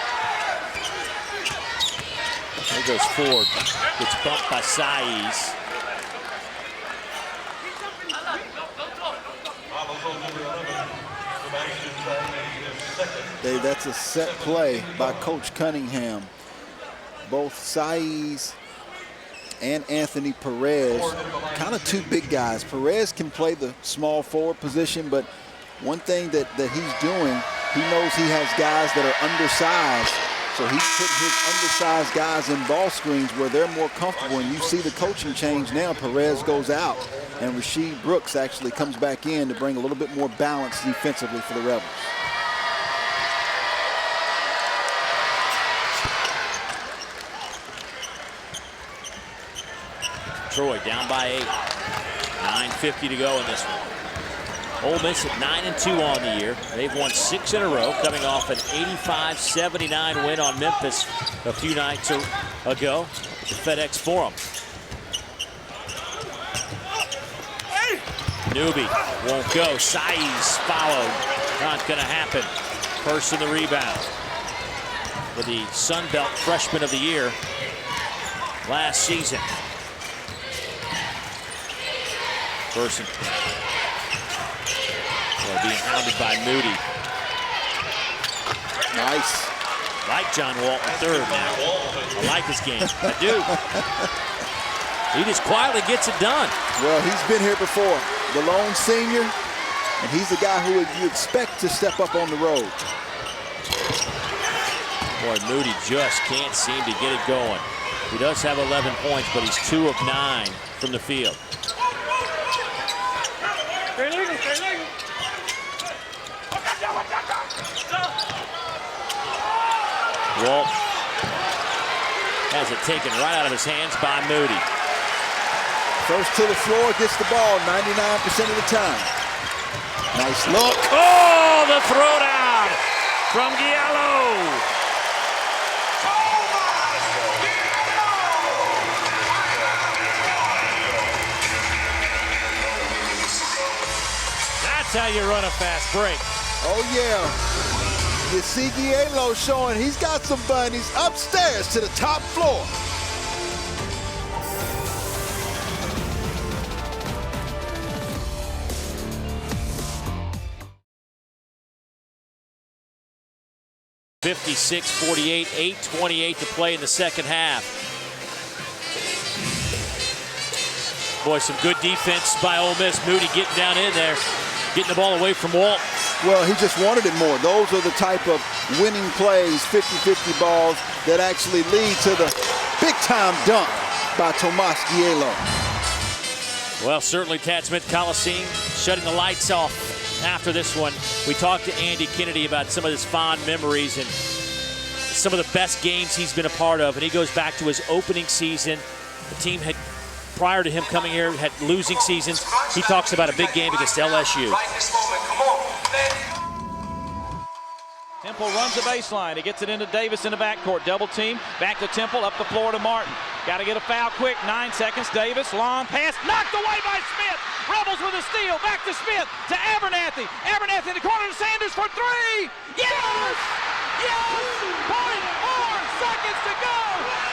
There goes Ford. Gets bumped by Saiz. That's a set play by Coach Cunningham. Both Saiz and Anthony Perez, kind of two big guys. Perez can play the small forward position, but one thing that he's doing, he knows he has guys that are undersized, so he's putting his undersized guys in ball screens where they're more comfortable, and you see the coaching change now. Perez goes out, and Rasheed Brooks actually comes back in to bring a little bit more balance defensively for the Rebels. Troy down by 8. 9:50 to go in this one. Ole Miss at 9-2 on the year. They've won 6 in a row, coming off an 85-79 win on Memphis a few nights ago at the FedEx Forum. Newby won't go. Saiz followed. Not going to happen. First in the rebound for the Sun Belt Freshman of the Year last season. Person being hounded by Moody. Nice. Like John Walton third now. I like his game. I do. He just quietly gets it done. Well, he's been here before. The lone senior, and he's the guy who you expect to step up on the road. Boy, Moody just can't seem to get it going. He does have 11 points, but he's 2 of 9 from the field. Walt has it taken right out of his hands by Moody. First to the floor, gets the ball 99% of the time. Nice look. Oh, the throwdown from Giello. That's how you run a fast break. Oh, yeah. You see Giello showing he's got some bunnies upstairs to the top floor. (56-48), 8:28 to play in the second half. Boy, some good defense by Ole Miss. Moody getting down in there, getting the ball away from Walt. Well, he just wanted it more. Those are the type of winning plays, 50-50 balls, that actually lead to the big-time dunk by Tomas Giello. Well, certainly Tad Smith Coliseum shutting the lights off after this one. We talked to Andy Kennedy about some of his fond memories and some of the best games he's been a part of, and he goes back to his opening season. The team had, prior to him coming here, had losing seasons. He talks about a big game against LSU. Temple runs the baseline. He gets it into Davis in the backcourt. Double team. Back to Temple. Up the floor to Martin. Got to get a foul quick. 9 seconds. Davis. Long pass. Knocked away by Smith. Rebels with a steal. Back to Smith. To Abernathy. Abernathy in the corner to Sanders for 3. Yes! Yes! 0.4 seconds to go.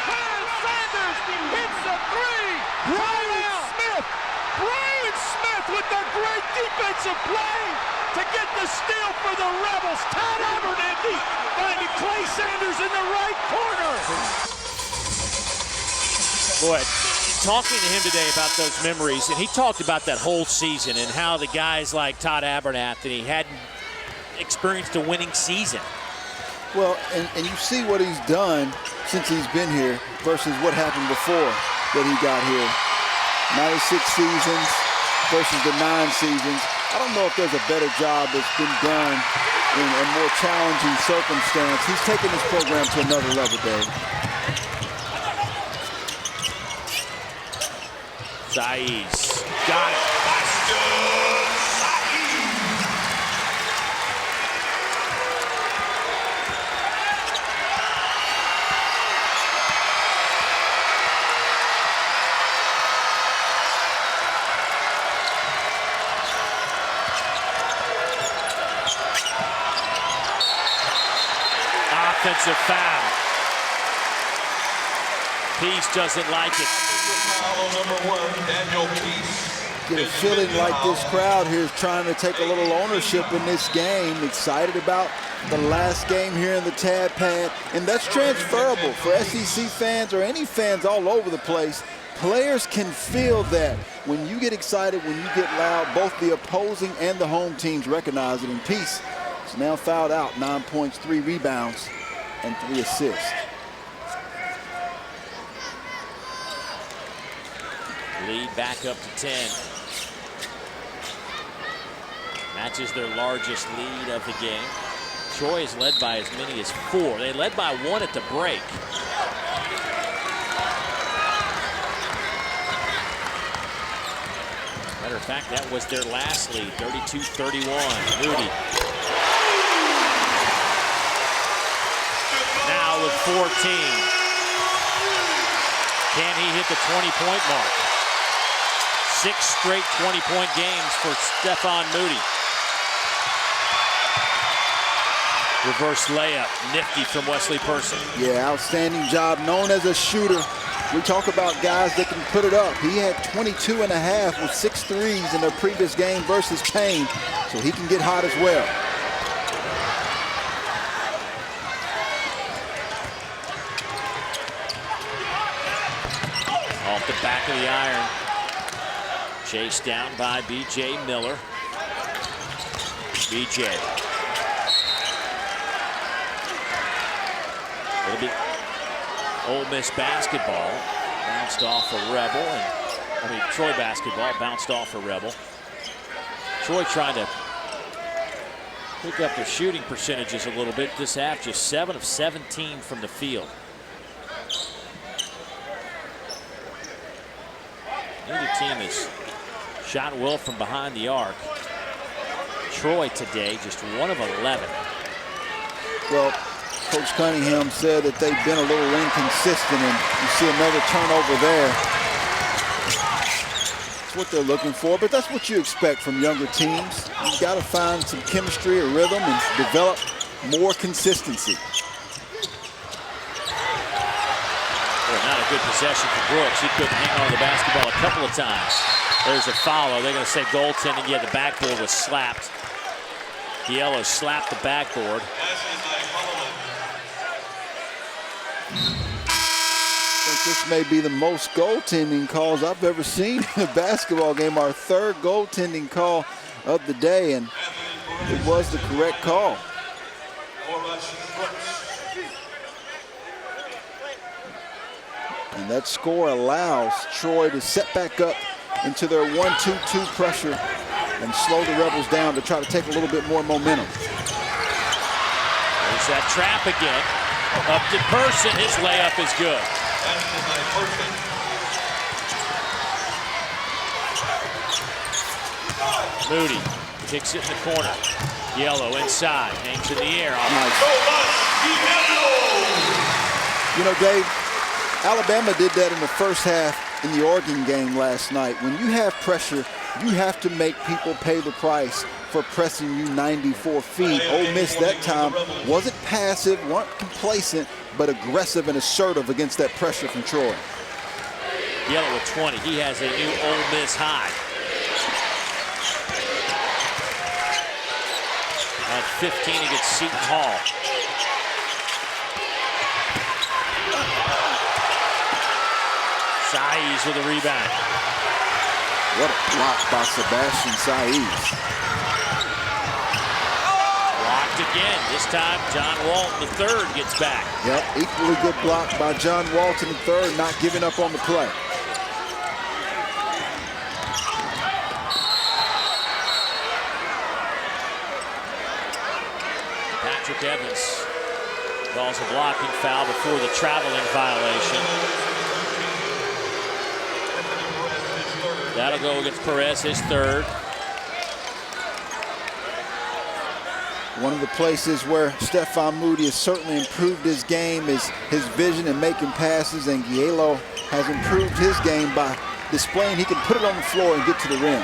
Clarence Sanders hits the 3. Brian Smith. Brian Smith with the great defensive play to get the steal for the Rebels. Todd Abernathy finding Clay Sanders in the right corner. Boy, talking to him today about those memories, and he talked about that whole season and how the guys like Todd Abernathy hadn't experienced a winning season. Well, and you see what he's done since he's been here versus what happened before that he got here. 96 seasons versus the 9 seasons. I don't know if there's a better job that's been done in a more challenging circumstance. He's taking this program to another level, Dave. Saiz got it. Offensive foul. Peace doesn't like it. Foul number 1, Daniel Peace. Get a feeling like this crowd here is trying to take a little ownership in this game. Excited about the last game here in the Tad Pad. And that's transferable for SEC fans or any fans all over the place. Players can feel that. When you get excited, when you get loud, both the opposing and the home teams recognize it. And Peace is now fouled out, 9 points, 3 rebounds, and 3 assists. Lead back up to 10. Matches their largest lead of the game. Troy is led by as many as 4. They led by 1 at the break. Matter of fact, that was their last lead, 32-31. Moody. Now with 14. Can he hit the 20-point mark? 6 straight 20-point games for Stephon Moody. Reverse layup, nifty from Wesley Person. Yeah, outstanding job. Known as a shooter. We talk about guys that can put it up. He had 22 and a half with 6 threes in their previous game versus Payne, so he can get hot as well. Off the back of the iron. Chased down by B.J. Miller. B.J. It'll be Ole Miss basketball. Bounced off a Rebel. Troy basketball bounced off a Rebel. Troy trying to pick up their shooting percentages a little bit this half. Just 7 of 17 from the field. Neither team has shot well from behind the arc. Troy today just 1 of 11. Well, Coach Cunningham said that they've been a little inconsistent, and you see another turnover there. That's what they're looking for, but that's what you expect from younger teams. You've got to find some chemistry or rhythm and develop more consistency. Not a good possession for Brooks. He couldn't hang on to the basketball a couple of times. There's a foul. They're going to say goaltending. Yeah, the backboard was slapped. Giello slapped the backboard. I think this may be the most goaltending calls I've ever seen in a basketball game. Our 3rd goaltending call of the day, and it was the correct call. And that score allows Troy to set back up into their 1-2-2 pressure and slow the Rebels down to try to take a little bit more momentum. There's that trap again. Up to Person. His layup is good. Moody kicks it in the corner. Giello inside. Hangs in the air. Nice. You know, Dave, Alabama did that in the first half in the Oregon game last night. When you have pressure, you have to make people pay the price for pressing you 94 feet. Ole Miss that time wasn't passive, weren't complacent, but aggressive and assertive against that pressure from Troy. Giello with 20. He has a new Ole Miss high. At 15 against Seton Hall. Saiz with a rebound. What a block by Sebastian Saiz. Blocked again. This time, John Walton III gets back. Yep, equally good block by John Walton III, not giving up on the play. Evans calls a blocking foul before the traveling violation. That'll go against Perez, his third. One of the places where Stephon Moody has certainly improved his game is his vision and making passes, and Gielo has improved his game by displaying he can put it on the floor and get to the rim.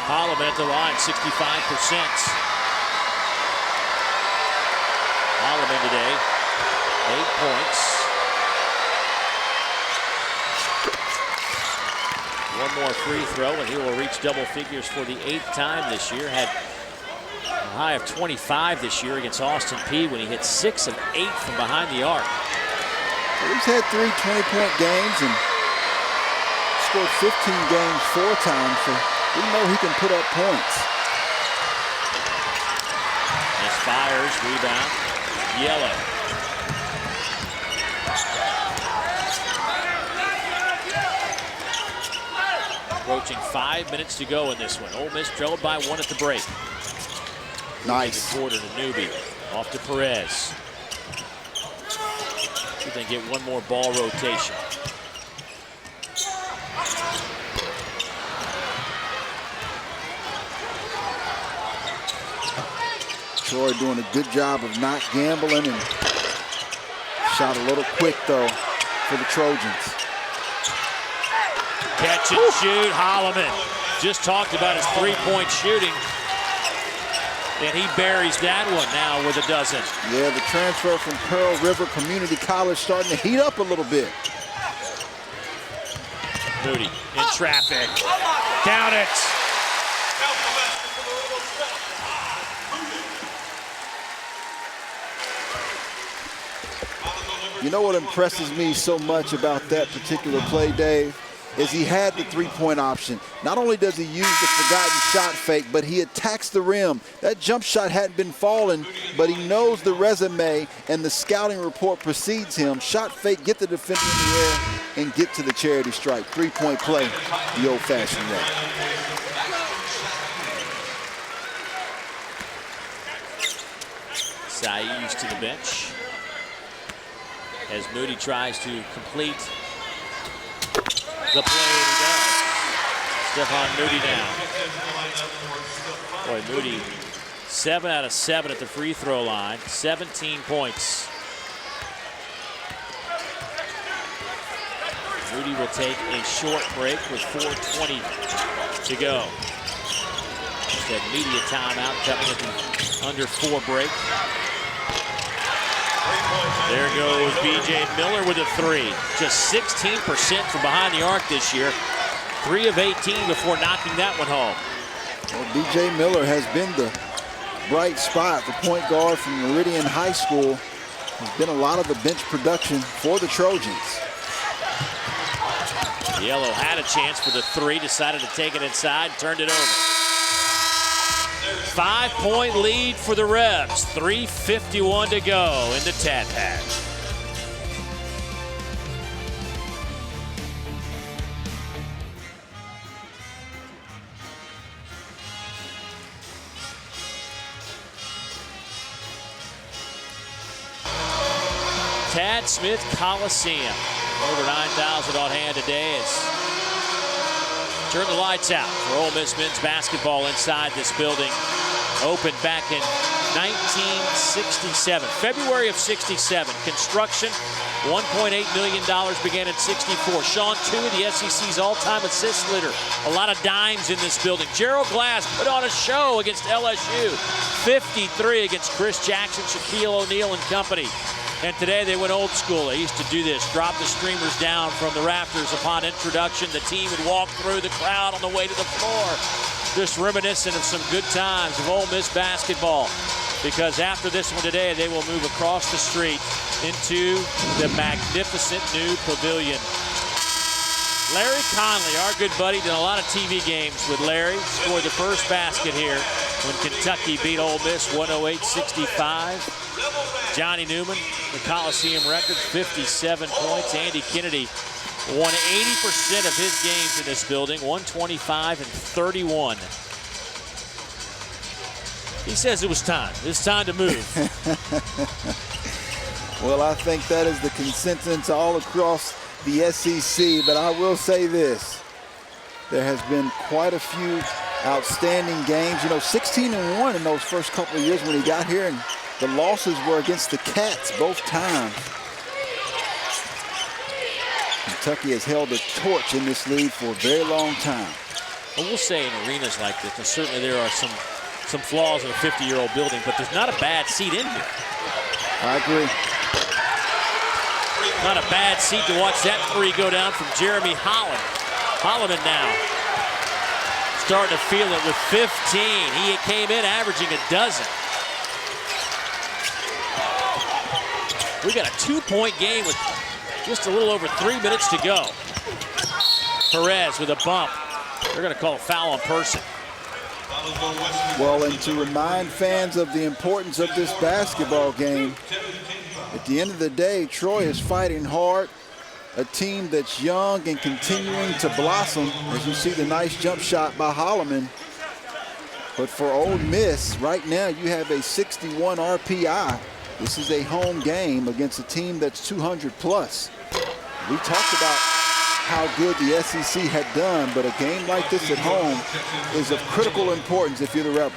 Holloman at the line, 65%. Holloman today, 8 points. One more free throw, and he will reach double figures for the 8th time this year. Had a high of 25 this year against Austin Peay when he hit 6 of 8 from behind the arc. Well, he's had 3 20-point games and scored 15 games 4 times, so we know he can put up points. As fires, rebound, Yellow. Approaching 5 minutes to go in this one. Ole Miss trailed by 1 at the break. Nice. Quarter to Newby. Off to Perez. See if they get one more ball rotation. Troy doing a good job of not gambling, and shot a little quick though for the Trojans. Catch and shoot, Holloman. Just talked about his 3-point shooting, and he buries that one now with a dozen. Yeah, the transfer from Pearl River Community College starting to heat up a little bit. Moody in traffic. Count it. You know what impresses me so much about that particular play, Dave, is he had the 3-point option. Not only does he use the forgotten shot fake, but he attacks the rim. That jump shot hadn't been falling, but he knows the resume and the scouting report precedes him. Shot fake, get the defender in the air, and get to the charity stripe. 3-point play the old-fashioned way. Saiz to the bench as Moody tries to complete the play. He does. Stephon Moody down. Boy, Moody 7 out of 7 at the free throw line, 17 points. Moody will take a short break with 4:20 to go. Just that media timeout coming at the under 4 break. There goes B.J. Miller with a 3. Just 16% from behind the arc this year. 3 of 18 before knocking that one home. Well, B.J. Miller has been the bright spot. The point guard from Meridian High School has been a lot of the bench production for the Trojans. Yellow had a chance for the 3, decided to take it inside, turned it over. 5-point lead for the Rebs. 3:51 to go in the Tat Pack. Tad Smith Coliseum. Over 9,000 on hand today as turn the lights out for Ole Miss men's basketball inside this building. Opened back in 1967, February of 67. Construction, $1.8 million, began in 64. Sean Tuohy, the SEC's all-time assist leader. A lot of dimes in this building. Gerald Glass put on a show against LSU. 53 against Chris Jackson, Shaquille O'Neal and company. And today they went old school. They used to do this, drop the streamers down from the rafters upon introduction. The team would walk through the crowd on the way to the floor. Just reminiscent of some good times of Ole Miss basketball. Because after this one today, they will move across the street into the magnificent new pavilion. Larry Conley, our good buddy, did a lot of TV games with Larry. Scored the first basket here when Kentucky beat Ole Miss 108-65. Johnny Newman, the Coliseum record, 57 points. Andy Kennedy won 80% of his games in this building, 125 and 31. He says it was time. It's time to move. Well, I think that is the consensus all across the SEC, but I will say this. There has been quite a few outstanding games. You know, 16-1 in those first couple of years when he got here, and the losses were against the Cats both times. Kentucky has held a torch in this league for a very long time. Well, we'll say in arenas like this, and certainly there are some flaws in a 50-year-old building, but there's not a bad seat in here. I agree. Not a bad seat to watch that three go down from Jeremy Holland. Holloman now starting to feel it with 15. He came in averaging a dozen. We got a 2-point game with just a little over 3 minutes to go. Perez with a bump. They're going to call a foul on Person. Well, and to remind fans of the importance of this basketball game, at the end of the day, Troy is fighting hard. A team that's young and continuing to blossom, as you see the nice jump shot by Holloman. But for Ole Miss, right now you have a 61 RPI. This is a home game against a team that's 200 plus. We talked about how good the SEC had done, but a game like this at home is of critical importance if you're the Rebels.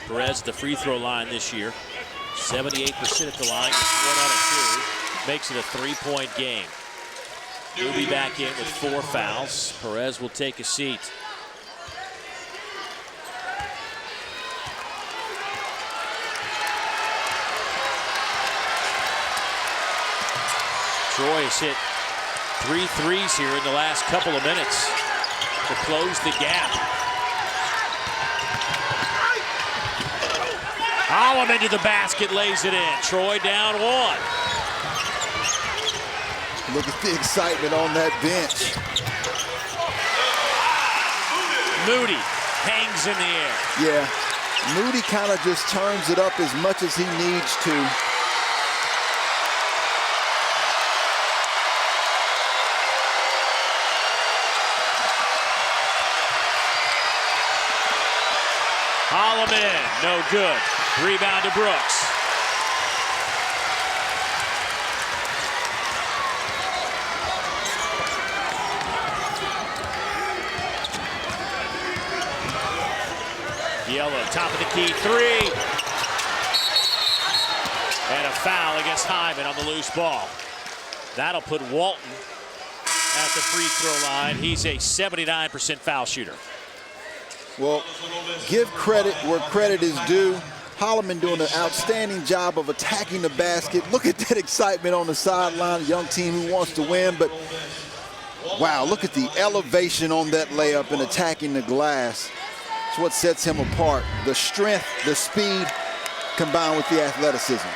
Perez, the free throw line this year. 78% at the line, gets 1 out of 2. Makes it a 3-point game. He'll be back in with 4 fouls. Perez will take a seat. Troy has hit 3 threes here in the last couple of minutes to close the gap. Holloman to the basket, lays it in. Troy down 1. Look at the excitement on that bench. Moody hangs in the air. Yeah, Moody kind of just turns it up as much as he needs to. Holloman, no good. Rebound to Brooks. Yellow, top of the key, 3. And a foul against Hyman on the loose ball. That'll put Walton at the free throw line. He's a 79% foul shooter. Well, give credit where credit is due. Holloman doing an outstanding job of attacking the basket. Look at that excitement on the sideline. A young team who wants to win, but wow, look at the elevation on that layup and attacking the glass. It's what sets him apart. The strength, the speed, combined with the athleticism.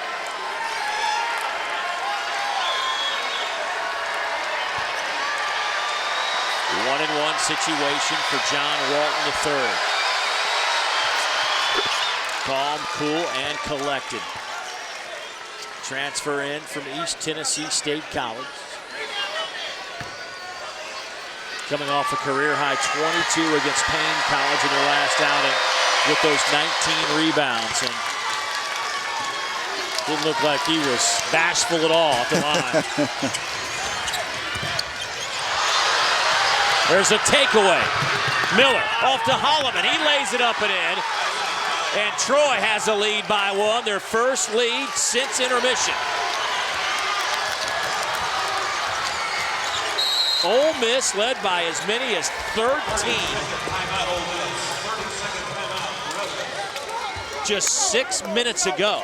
One-and-one situation for John Walton III. Calm, cool, and collected. Transfer in from East Tennessee State College. Coming off a career-high 22 against Payne College in their last outing with those 19 rebounds. And didn't look like he was bashful at all at the line. There's a takeaway. Miller off to Holloman. He lays it up and in. And Troy has a lead by 1, their first lead since intermission. Ole Miss led by as many as 13. Just 6 minutes ago.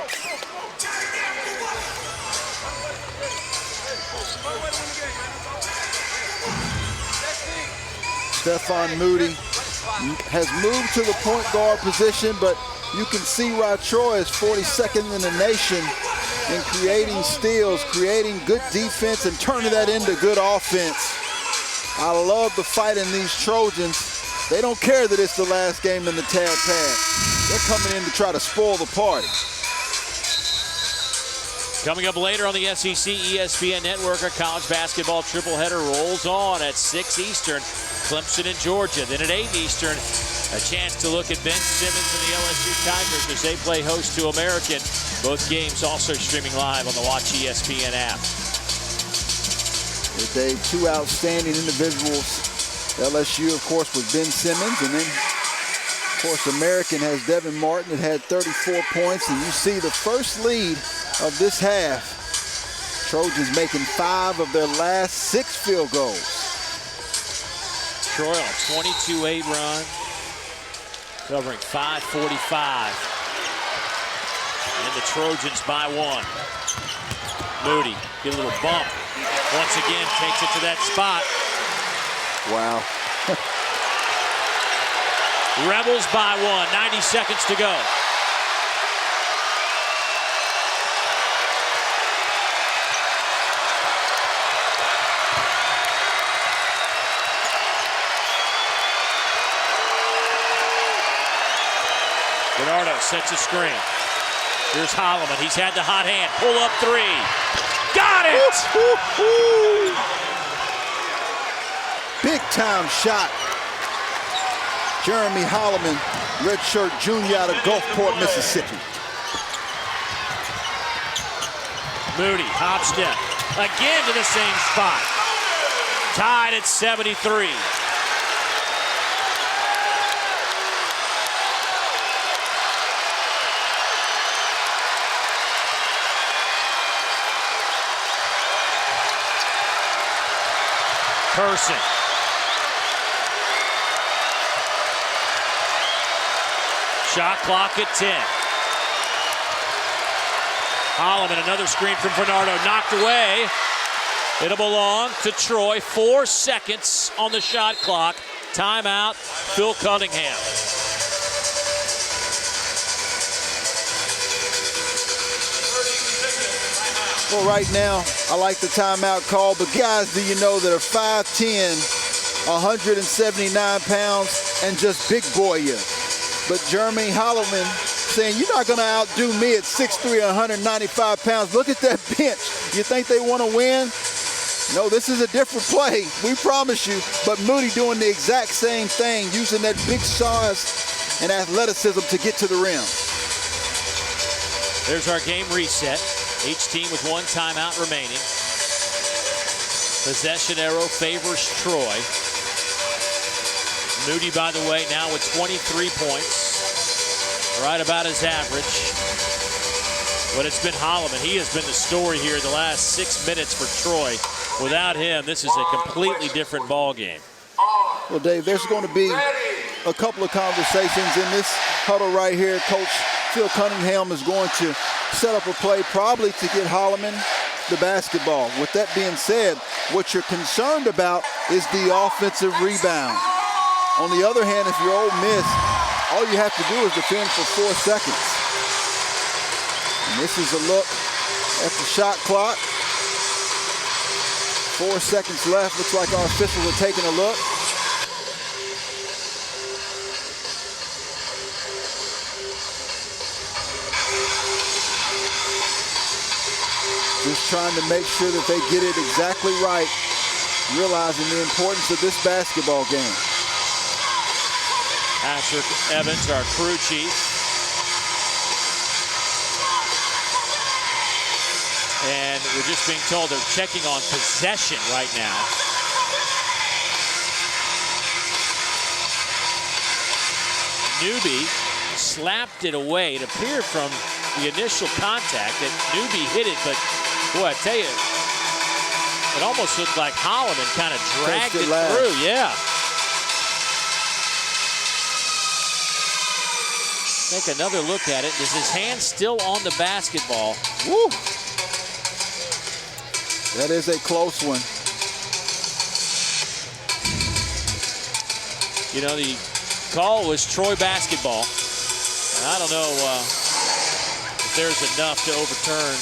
Stephon Moody has moved to the point guard position, but you can see why Troy is 42nd in the nation in creating steals, creating good defense, and turning that into good offense. I love the fight in these Trojans. They don't care that it's the last game in the Tad Pad. They're coming in to try to spoil the party. Coming up later on the SEC ESPN Network, a college basketball tripleheader rolls on at 6 Eastern. Clemson and Georgia. Then at 8 Eastern, a chance to look at Ben Simmons and the LSU Tigers as they play host to American. Both games also streaming live on the Watch ESPN app. Dave, two outstanding individuals. LSU, of course, with Ben Simmons, and then, of course, American has Devin Martin. It had 34 points, and you see the first lead of this half. Trojans making 5 of their last 6 field goals. Troy on a 22-8 run, covering 5:45. And the Trojans by 1. Moody, get a little bump. Once again, takes it to that spot. Wow. Rebels by 1, 90 seconds to go. Bernardo sets a screen. Here's Holloman. He's had the hot hand. Pull up 3. Got it! Big time shot. Jeremy Holloman, redshirt junior out of Gulfport, Mississippi. Moody, hop step. Again to the same spot. Tied at 73. Person. Shot clock at 10. Holloman, another screen from Bernardo, knocked away. It'll belong to Troy. 4 seconds on the shot clock. Timeout, Phil Cunningham. Well, right now, I like the timeout call, but guys, do you know that are 5'10", 179 pounds, and just big boy you. But Jeremy Holloman saying, you're not going to outdo me at 6'3", 195 pounds. Look at that bench. You think they want to win? No, this is a different play. We promise you. But Moody doing the exact same thing, using that big size and athleticism to get to the rim. There's our game reset. Each team with 1 timeout remaining. Possession arrow favors Troy. Moody, by the way, now with 23 points. Right about his average. But it's been Holloman. He has been the story here the last 6 minutes for Troy. Without him, this is a completely different ball game. Well, Dave, there's going to be a couple of conversations in this huddle right here. Coach Phil Cunningham is going to set up a play probably to get Holloman the basketball. With that being said, what you're concerned about is the offensive rebound. On the other hand, if you're Ole Miss, all you have to do is defend for 4 seconds. And this is a look at the shot clock. 4 seconds left. Looks like our officials are taking a look. Just trying to make sure that they get it exactly right, realizing the importance of this basketball game. Patrick Evans, our crew chief. And we're just being told they're checking on possession right now. Newby slapped it away. It appeared from the initial contact that Newby hit it, but boy, I tell you, it almost looked like Holloman kind of dragged it through. Yeah. Take another look at it. Is his hand still on the basketball? Woo! That is a close one. You know, the call was Troy basketball. And I don't know if there's enough to overturn.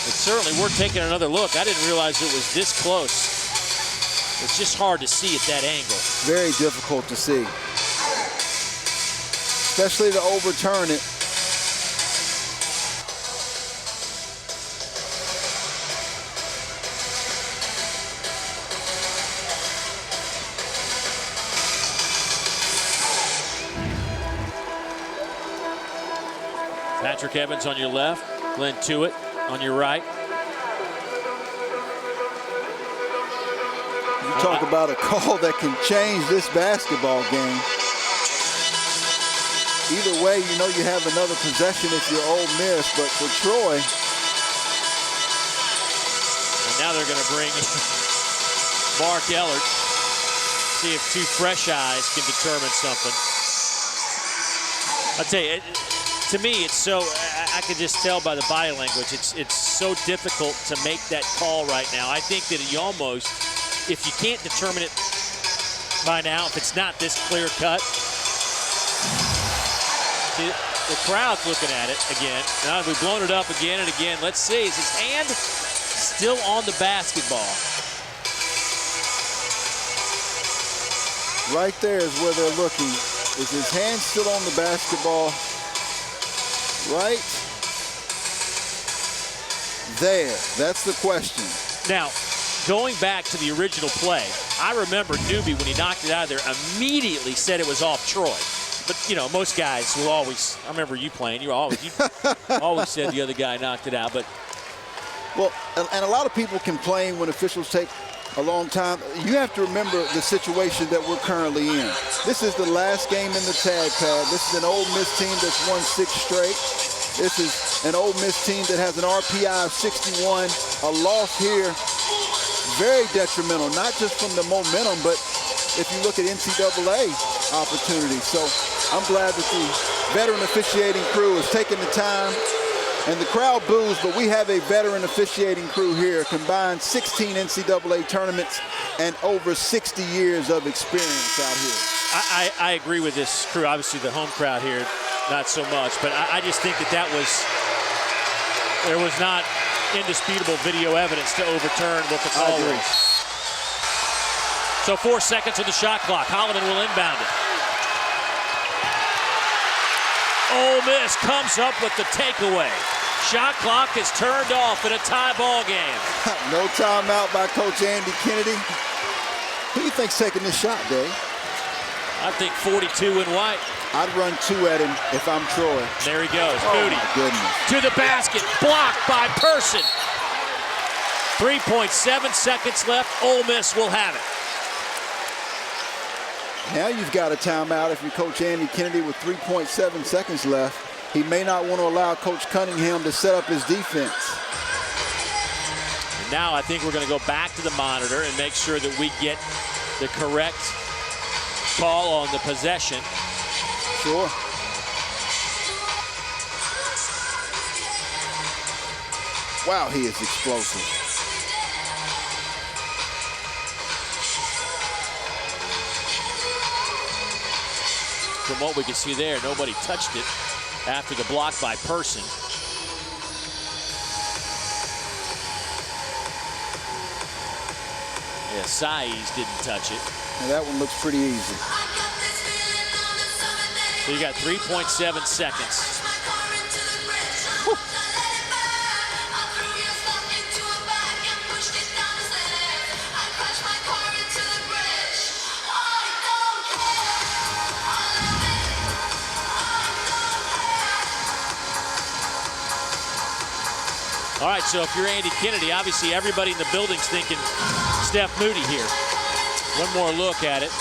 But certainly we're taking another look. I didn't realize it was this close. It's just hard to see at that angle. Very difficult to see. Especially to overturn it. Patrick Evans on your left, Glenn Tewitt on your right. You talk about a call that can change this basketball game. Either way, you know you have another possession if you're Ole Miss, but for Troy. And now they're going to bring Mark Ellard. See if two fresh eyes can determine something. I'll tell you, to me, it's so, I can just tell by the body language, it's so difficult to make that call right now. I think that you almost, if you can't determine it by now, if it's not this clear cut, see, the crowd's looking at it again. Now we've blown it up again and again. Let's see, is his hand still on the basketball? Right there is where they're looking. Is his hand still on the basketball? Right there. That's the question. Now, going back to the original play, I remember Newby, when he knocked it out of there, immediately said it was off Troy. But, you know, most guys will always, I remember you playing, you always said the other guy knocked it out. But well, and a lot of people complain when officials take a long time. You have to remember the situation that we're currently in. This is the last game in the tag pad. This is an Ole Miss team that's won 6 straight. This is an Ole Miss team that has an RPI of 61. A loss here, very detrimental, not just from the momentum, but if you look at NCAA opportunities. So I'm glad that the veteran officiating crew has taken the time. And the crowd boos, but we have a veteran officiating crew here, combined 16 NCAA tournaments and over 60 years of experience out here. I agree with this crew. Obviously, the home crowd here, not so much. But I just think that there was not indisputable video evidence to overturn what the call was. So 4 seconds on the shot clock. Holloman will inbound it. Ole Miss comes up with the takeaway. Shot clock is turned off in a tie ball game. No timeout by Coach Andy Kennedy. Who do you think's taking this shot, Dave? I think 42 in white. I'd run 2 at him if I'm Troy. There he goes. Oh, Moody my goodness. to the basket. Blocked by Person. 3.7 seconds left. Ole Miss will have it. Now you've got a timeout if you're Coach Andy Kennedy with 3.7 seconds left. He may not want to allow Coach Cunningham to set up his defense. And now I think we're going to go back to the monitor and make sure that we get the correct call on the possession. Sure. Wow, he is explosive. From what we can see there, nobody touched it after the block by Person. Yeah, Saiz didn't touch it. Now that one looks pretty easy. So you got 3.7 seconds. All right, so if you're Andy Kennedy, obviously everybody in the building's thinking Steph Moody here. One more look at it.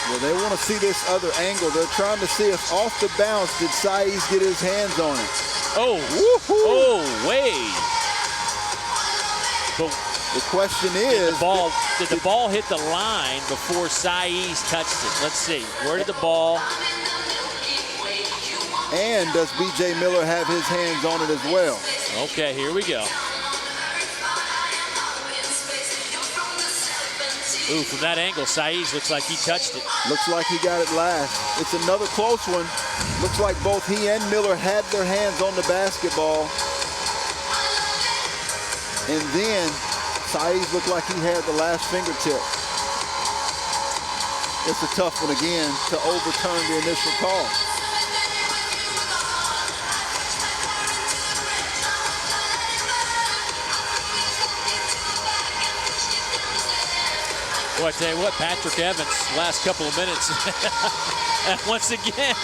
Well, they want to see this other angle. They're trying to see if off the bounce, did Saiz get his hands on it? Oh, oh, way. But the question is, did the ball hit the line before Saiz touched it? Let's see. Where did the ball? And does B.J. Miller have his hands on it as well? Okay, here we go. Ooh, from that angle, Saiz looks like he touched it. Looks like he got it last. It's another close one. Looks like both he and Miller had their hands on the basketball. And then Saiz looked like he had the last fingertip. It's a tough one again to overturn the initial call. Boy, I tell you what, Patrick Evans, last couple of minutes. And once again,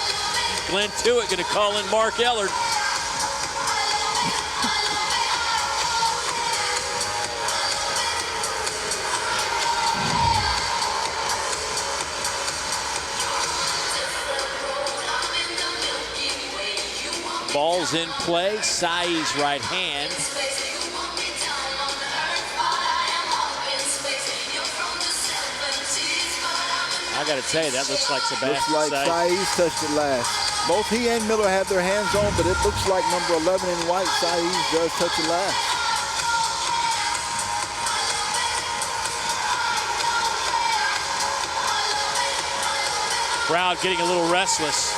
Glenn Tewitt going to call in Mark Ellard. fouls in play. Sai's right hand. I got to tell you, that looks like Sebastian Looks like Sai's touched it last. Both he and Miller have their hands on, but it looks like number 11 in white, Sai's does touch it last. Crowd getting a little restless.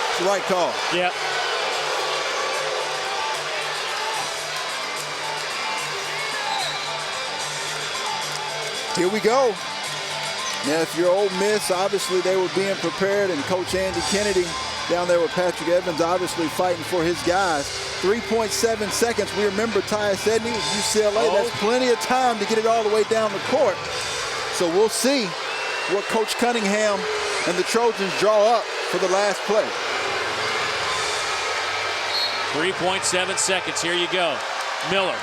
It's the right call. Yep. Here we go. Now, if you're Ole Miss, obviously they were being prepared, and Coach Andy Kennedy down there with Patrick Evans obviously fighting for his guys. 3.7 seconds. We remember Tyus Edney with UCLA. That's plenty of time to get it all the way down the court. So we'll see what Coach Cunningham and the Trojans draw up for the last play. 3.7 seconds. Here you go. Miller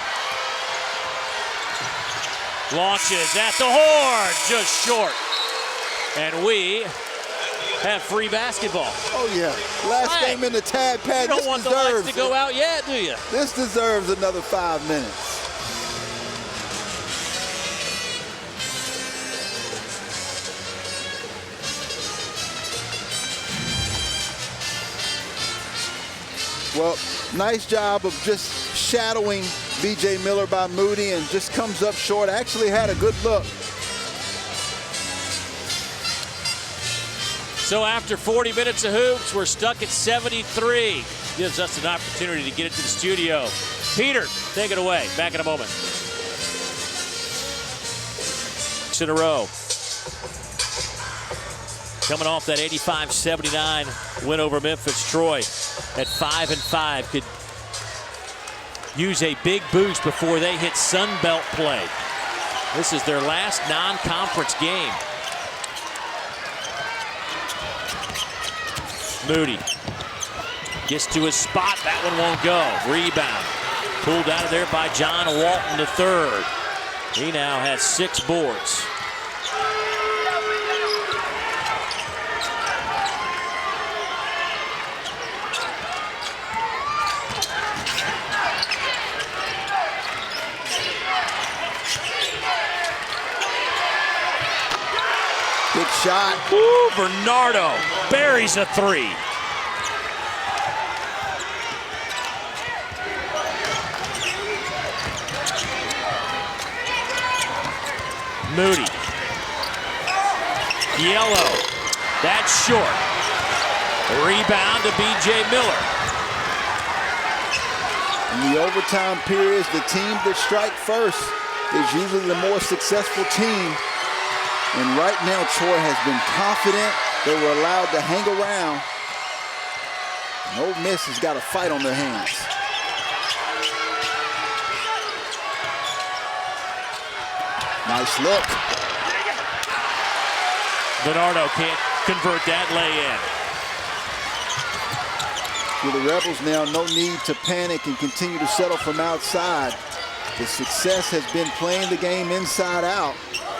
launches at the horn, just short. And we have free basketball. Oh, yeah. Last game in the Tad Pad. You don't want the lights to go out yet, do you? This deserves another 5 minutes. Well, nice job of just shadowing B.J. Miller by Moody, and just comes up short. Actually had a good look. So after 40 minutes of hoops, we're stuck at 73. Gives us an opportunity to get it to the studio. Peter, take it away. Back in a moment. 6 in a row. Coming off that 85-79 win over Memphis. Troy at 5-5 could use a big boost before they hit Sun Belt play. This is their last non-conference game. Moody gets to his spot. That one won't go. Rebound. Pulled out of there by John Walton III. He now has 6 boards. Good shot. Ooh, Bernardo buries a 3. Moody. Yellow. That's short. Rebound to B.J. Miller. In the overtime periods, the team that strike first is usually the more successful team. And right now, Troy has been confident. They were allowed to hang around. And Ole Miss has got a fight on their hands. Nice look. Bernardo can't convert that lay-in. For the Rebels now, no need to panic and continue to settle from outside. The success has been playing the game inside out.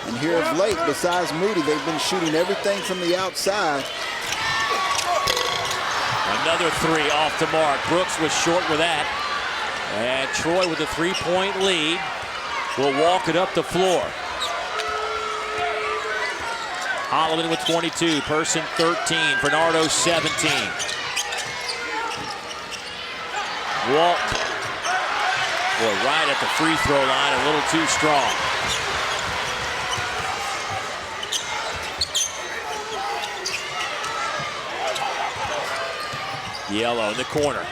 And here of late, besides Moody, they've been shooting everything from the outside. Another 3 off the mark. Brooks was short with that. And Troy with a 3-point lead will walk it up the floor. Holloman with 22, Person 13, Bernardo 17. Walton, boy, right at the free throw line, a little too strong. Yellow in the corner.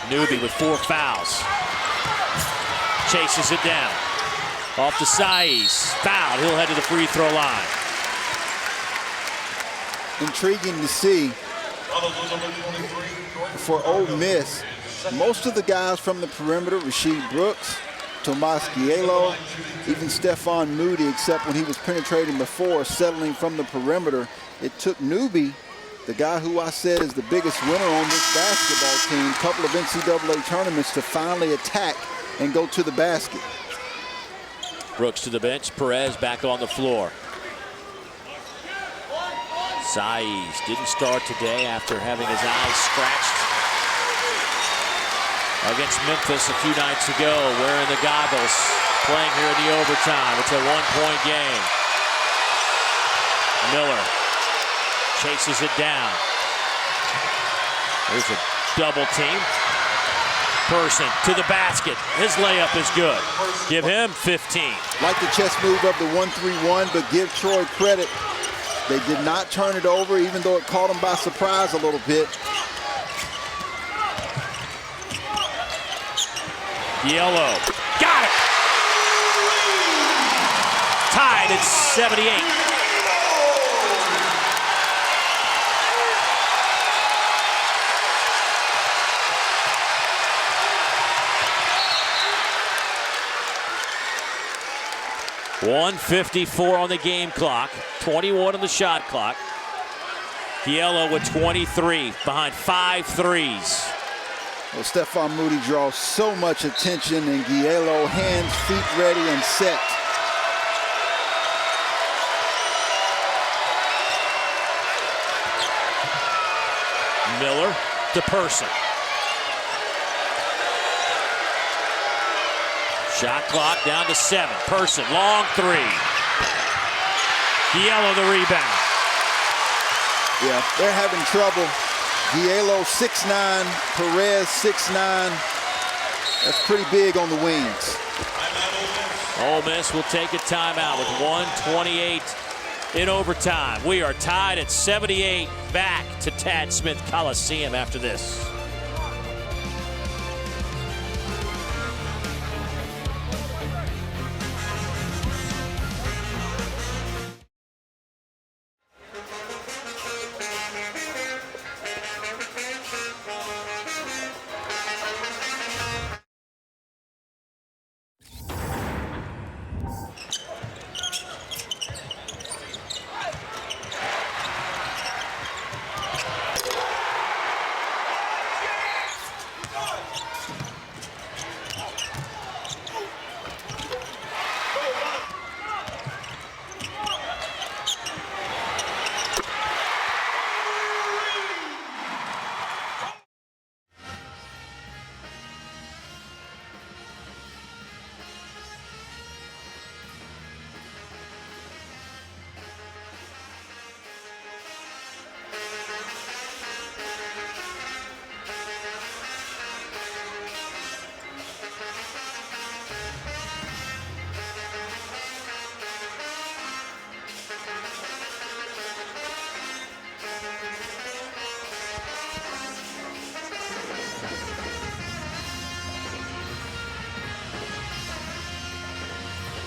Newby with 4 fouls. Chases it down. Off to Sai's. Foul. He'll head to the free throw line. Intriguing to see for Ole Miss. Most of the guys from the perimeter, Rasheed Brooks, Tomas Gielo, even Stephon Moody, except when he was penetrating before, settling from the perimeter. It took Newby, the guy who I said is the biggest winner on this basketball team, a couple of NCAA tournaments to finally attack and go to the basket. Brooks to the bench. Perez back on the floor. Saiz didn't start today after having his eyes scratched against Memphis a few nights ago, wearing the goggles, playing here in the overtime. It's a one-point game. Miller chases it down. There's a double team. Person to the basket. His layup is good. Give him 15. Like the chess move of the 1-3-1, but give Troy credit. They did not turn it over, even though it caught them by surprise a little bit. Yellow. Got it! Tied at 78. .154 on the game clock, 21 on the shot clock. Giello with 23, behind 5 threes. Well, Stephon Moody draws so much attention, and Giello hands, feet ready, and set. Miller to Person. Shot clock down to 7. Person, long 3. Giello the rebound. Yeah, they're having trouble. Giello 6'9", Perez 6'9". That's pretty big on the wings. Ole Miss will take a timeout with 1:28 in overtime. We are tied at 78. Back to Tad Smith Coliseum after this.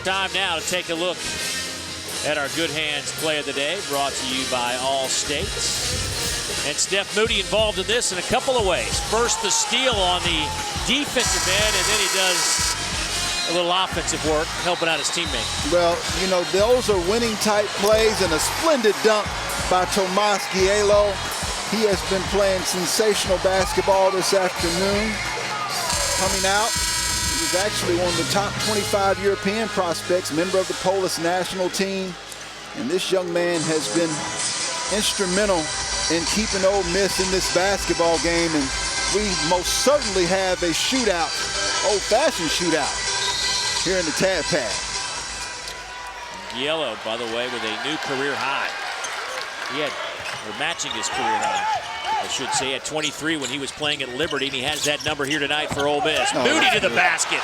Time now to take a look at our Good Hands Play of the Day, brought to you by Allstate. And Steph Moody involved in this in a couple of ways. First, the steal on the defensive end, and then he does a little offensive work, helping out his teammate. Well, you know, those are winning-type plays, and a splendid dunk by Tomas Giello. He has been playing sensational basketball this afternoon. Coming out, he was actually one of the top 25 European prospects, member of the Polish national team. And this young man has been instrumental in keeping Ole Miss in this basketball game. And we most certainly have a shootout, old-fashioned shootout, here in the Tad Pad. Giello, by the way, with a new career high. He had, or matching his career high, I should say, at 23 when he was playing at Liberty, and he has that number here tonight for Ole Miss. Oh, Moody to the basket.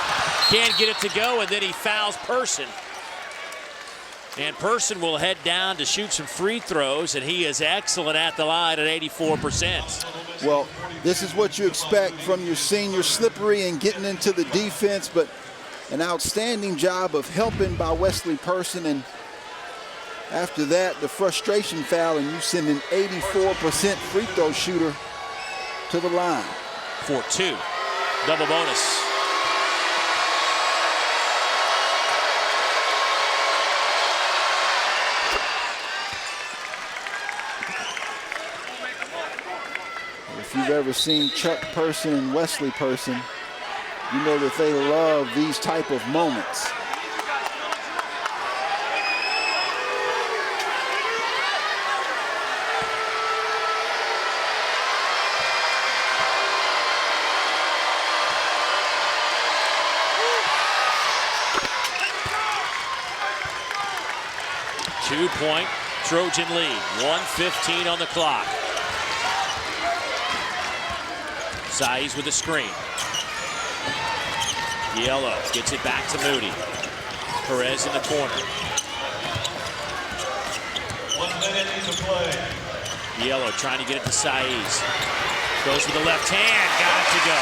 Can't get it to go, and then he fouls Person. And Person will head down to shoot some free throws, and he is excellent at the line at 84%. Well, this is what you expect from your senior, slippery and getting into the defense, but an outstanding job of helping by Wesley Person. And after that, the frustration foul, and you send an 84% free throw shooter to the line. For 2. Double bonus. If you've ever seen Chuck Person and Wesley Person, you know that they love these type of moments. 2-point Trojan lead. 1:15 on the clock. Saiz with a screen. Yellow gets it back to Moody. Perez in the corner. 1 minute to play. Yellow trying to get it to Saiz. Goes with the left hand. Got it to go.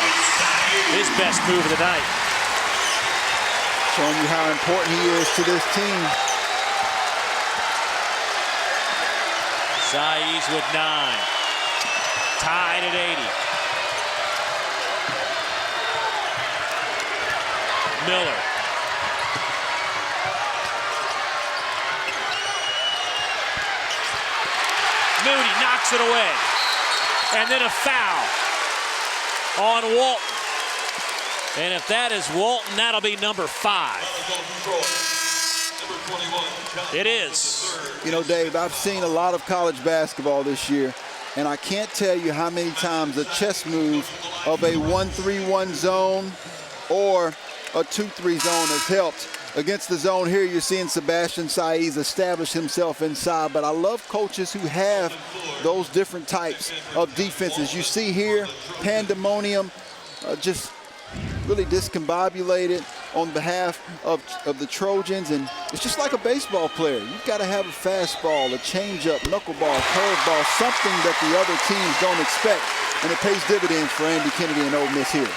His best move of the night. Showing you how important he is to this team. Saiz with 9. Tied at 80. Miller. Moody knocks it away. And then a foul on Walton. And if that is Walton, that'll be number 5. It is. You know, Dave, I've seen a lot of college basketball this year, and I can't tell you how many times a chess move of a 1-3-1 zone or a 2-3 zone has helped. Against the zone here, you're seeing Sebastian Saiz establish himself inside, but I love coaches who have those different types of defenses. You see here, pandemonium, just really discombobulated on behalf of the Trojans, and it's just like a baseball player. You've got to have a fastball, a changeup, knuckleball, curveball, something that the other teams don't expect, and it pays dividends for Andy Kennedy and Ole Miss here.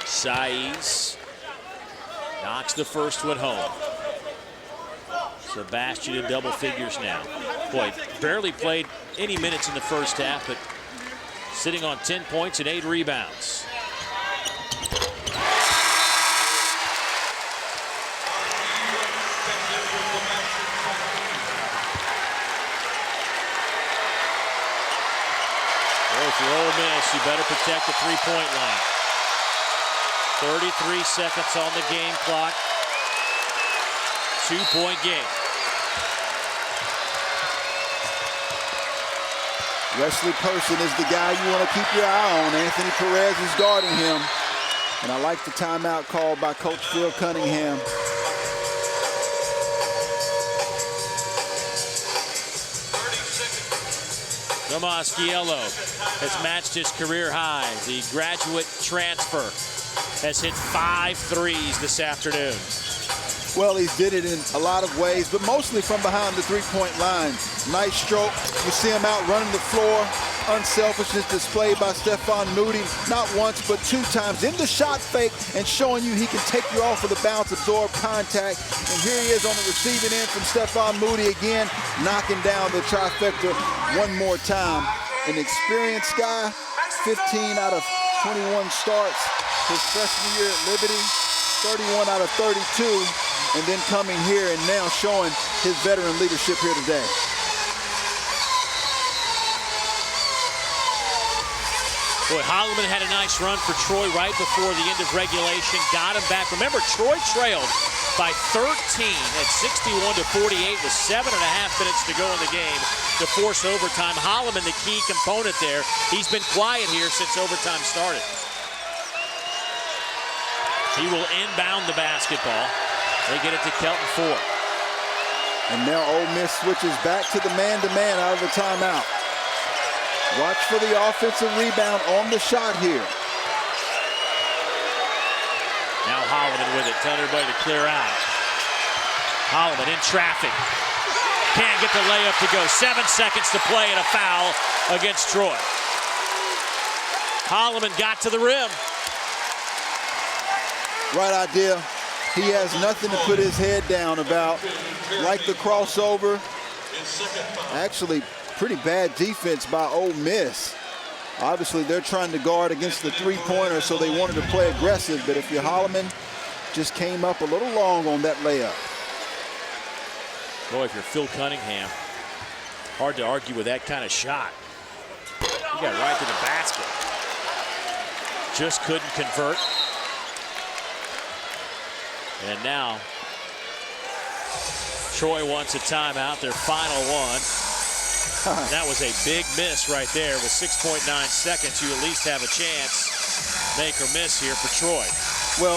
Saiz knocks the first one home. Sebastian in double figures now. Boy, barely played any minutes in the first half, but sitting on 10 points and 8 rebounds. Boy, if you're Ole Miss, you better protect the three-point line. 33 seconds on the game clock. 2-point game. Wesley Person is the guy you want to keep your eye on. Anthony Perez is guarding him. And I like the timeout called by Coach Phil Cunningham. Tomas Giello has matched his career high. The graduate transfer has hit 5 threes this afternoon. Well, he did it in a lot of ways, but mostly from behind the three-point line. Nice stroke. You see him out running the floor. Unselfishness displayed by Stephon Moody, not once, but 2 times in the shot fake and showing you he can take you off of the bounce, absorb contact. And here he is on the receiving end from Stephon Moody again, knocking down the trifecta one more time. An experienced guy, 15 out of 21 starts his freshman year at Liberty, 31 out of 32. And then coming here and now showing his veteran leadership here today. Boy, Holloman had a nice run for Troy right before the end of regulation. Got him back. Remember, Troy trailed by 13 at 61-48 with 7.5 minutes to go in the game to force overtime. Holloman, the key component there. He's been quiet here since overtime started. He will inbound the basketball. They get it to Kelton Ford. And now Ole Miss switches back to the man-to-man out of the timeout. Watch for the offensive rebound on the shot here. Now Holloman with it, telling everybody to clear out. Holloman in traffic. Can't get the layup to go. 7 seconds to play and a foul against Troy. Holloman got to the rim. Right idea. He has nothing to put his head down about. Like the crossover. Actually, pretty bad defense by Ole Miss. Obviously, they're trying to guard against the three-pointer, so they wanted to play aggressive. But if you're Holloman, just came up a little long on that layup. Boy, if you're Phil Cunningham, hard to argue with that kind of shot. He got right to the basket. Just couldn't convert. And now, Troy wants a timeout, their final one. That was a big miss right there. With 6.9 seconds, you at least have a chance. Make or miss here for Troy. Well,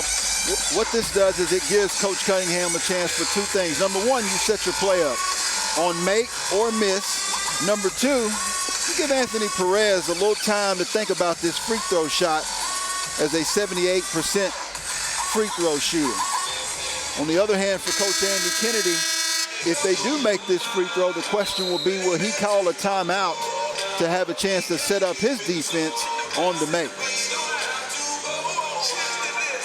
What this does is it gives Coach Cunningham a chance for two things. Number one, you set your play up on make or miss. Number two, you give Anthony Perez a little time to think about this free throw shot as a 78% free throw shooter. On the other hand, for Coach Andy Kennedy, if they do make this free throw, the question will be, will he call a timeout to have a chance to set up his defense on the make?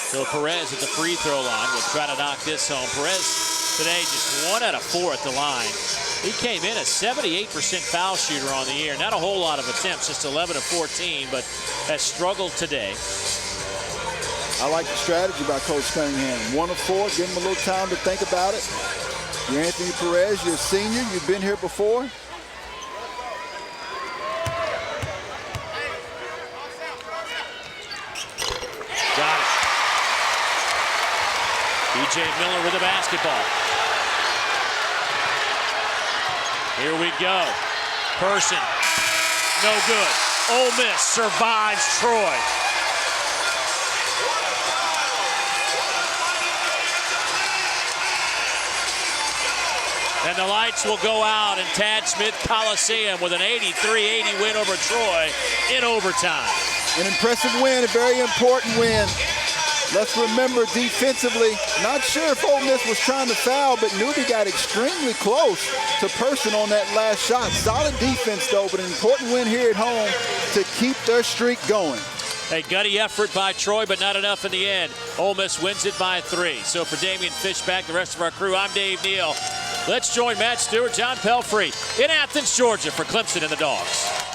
So Perez at the free throw line will try to knock this home. Perez today just 1 out of 4 at the line. He came in a 78% foul shooter on the year. Not a whole lot of attempts, just 11 of 14, but has struggled today. I like the strategy by Coach Cunningham. 1 of 4, give him a little time to think about it. You're Anthony Perez, you're a senior, you've been here before. Got it. B.J. Miller with the basketball. Here we go. Person. No good. Ole Miss survives Troy. And the lights will go out in Tad Smith Coliseum with an 83-80 win over Troy in overtime. An impressive win, a very important win. Let's remember defensively, not sure if Ole Miss was trying to foul, but Newby got extremely close to Person on that last shot. Solid defense though, but an important win here at home to keep their streak going. A gutty effort by Troy, but not enough in the end. Ole Miss wins it by 3. So for Damian Fishback, the rest of our crew, I'm Dave Neal. Let's join Matt Stewart, John Pelfrey in Athens, Georgia for Clemson and the Dogs.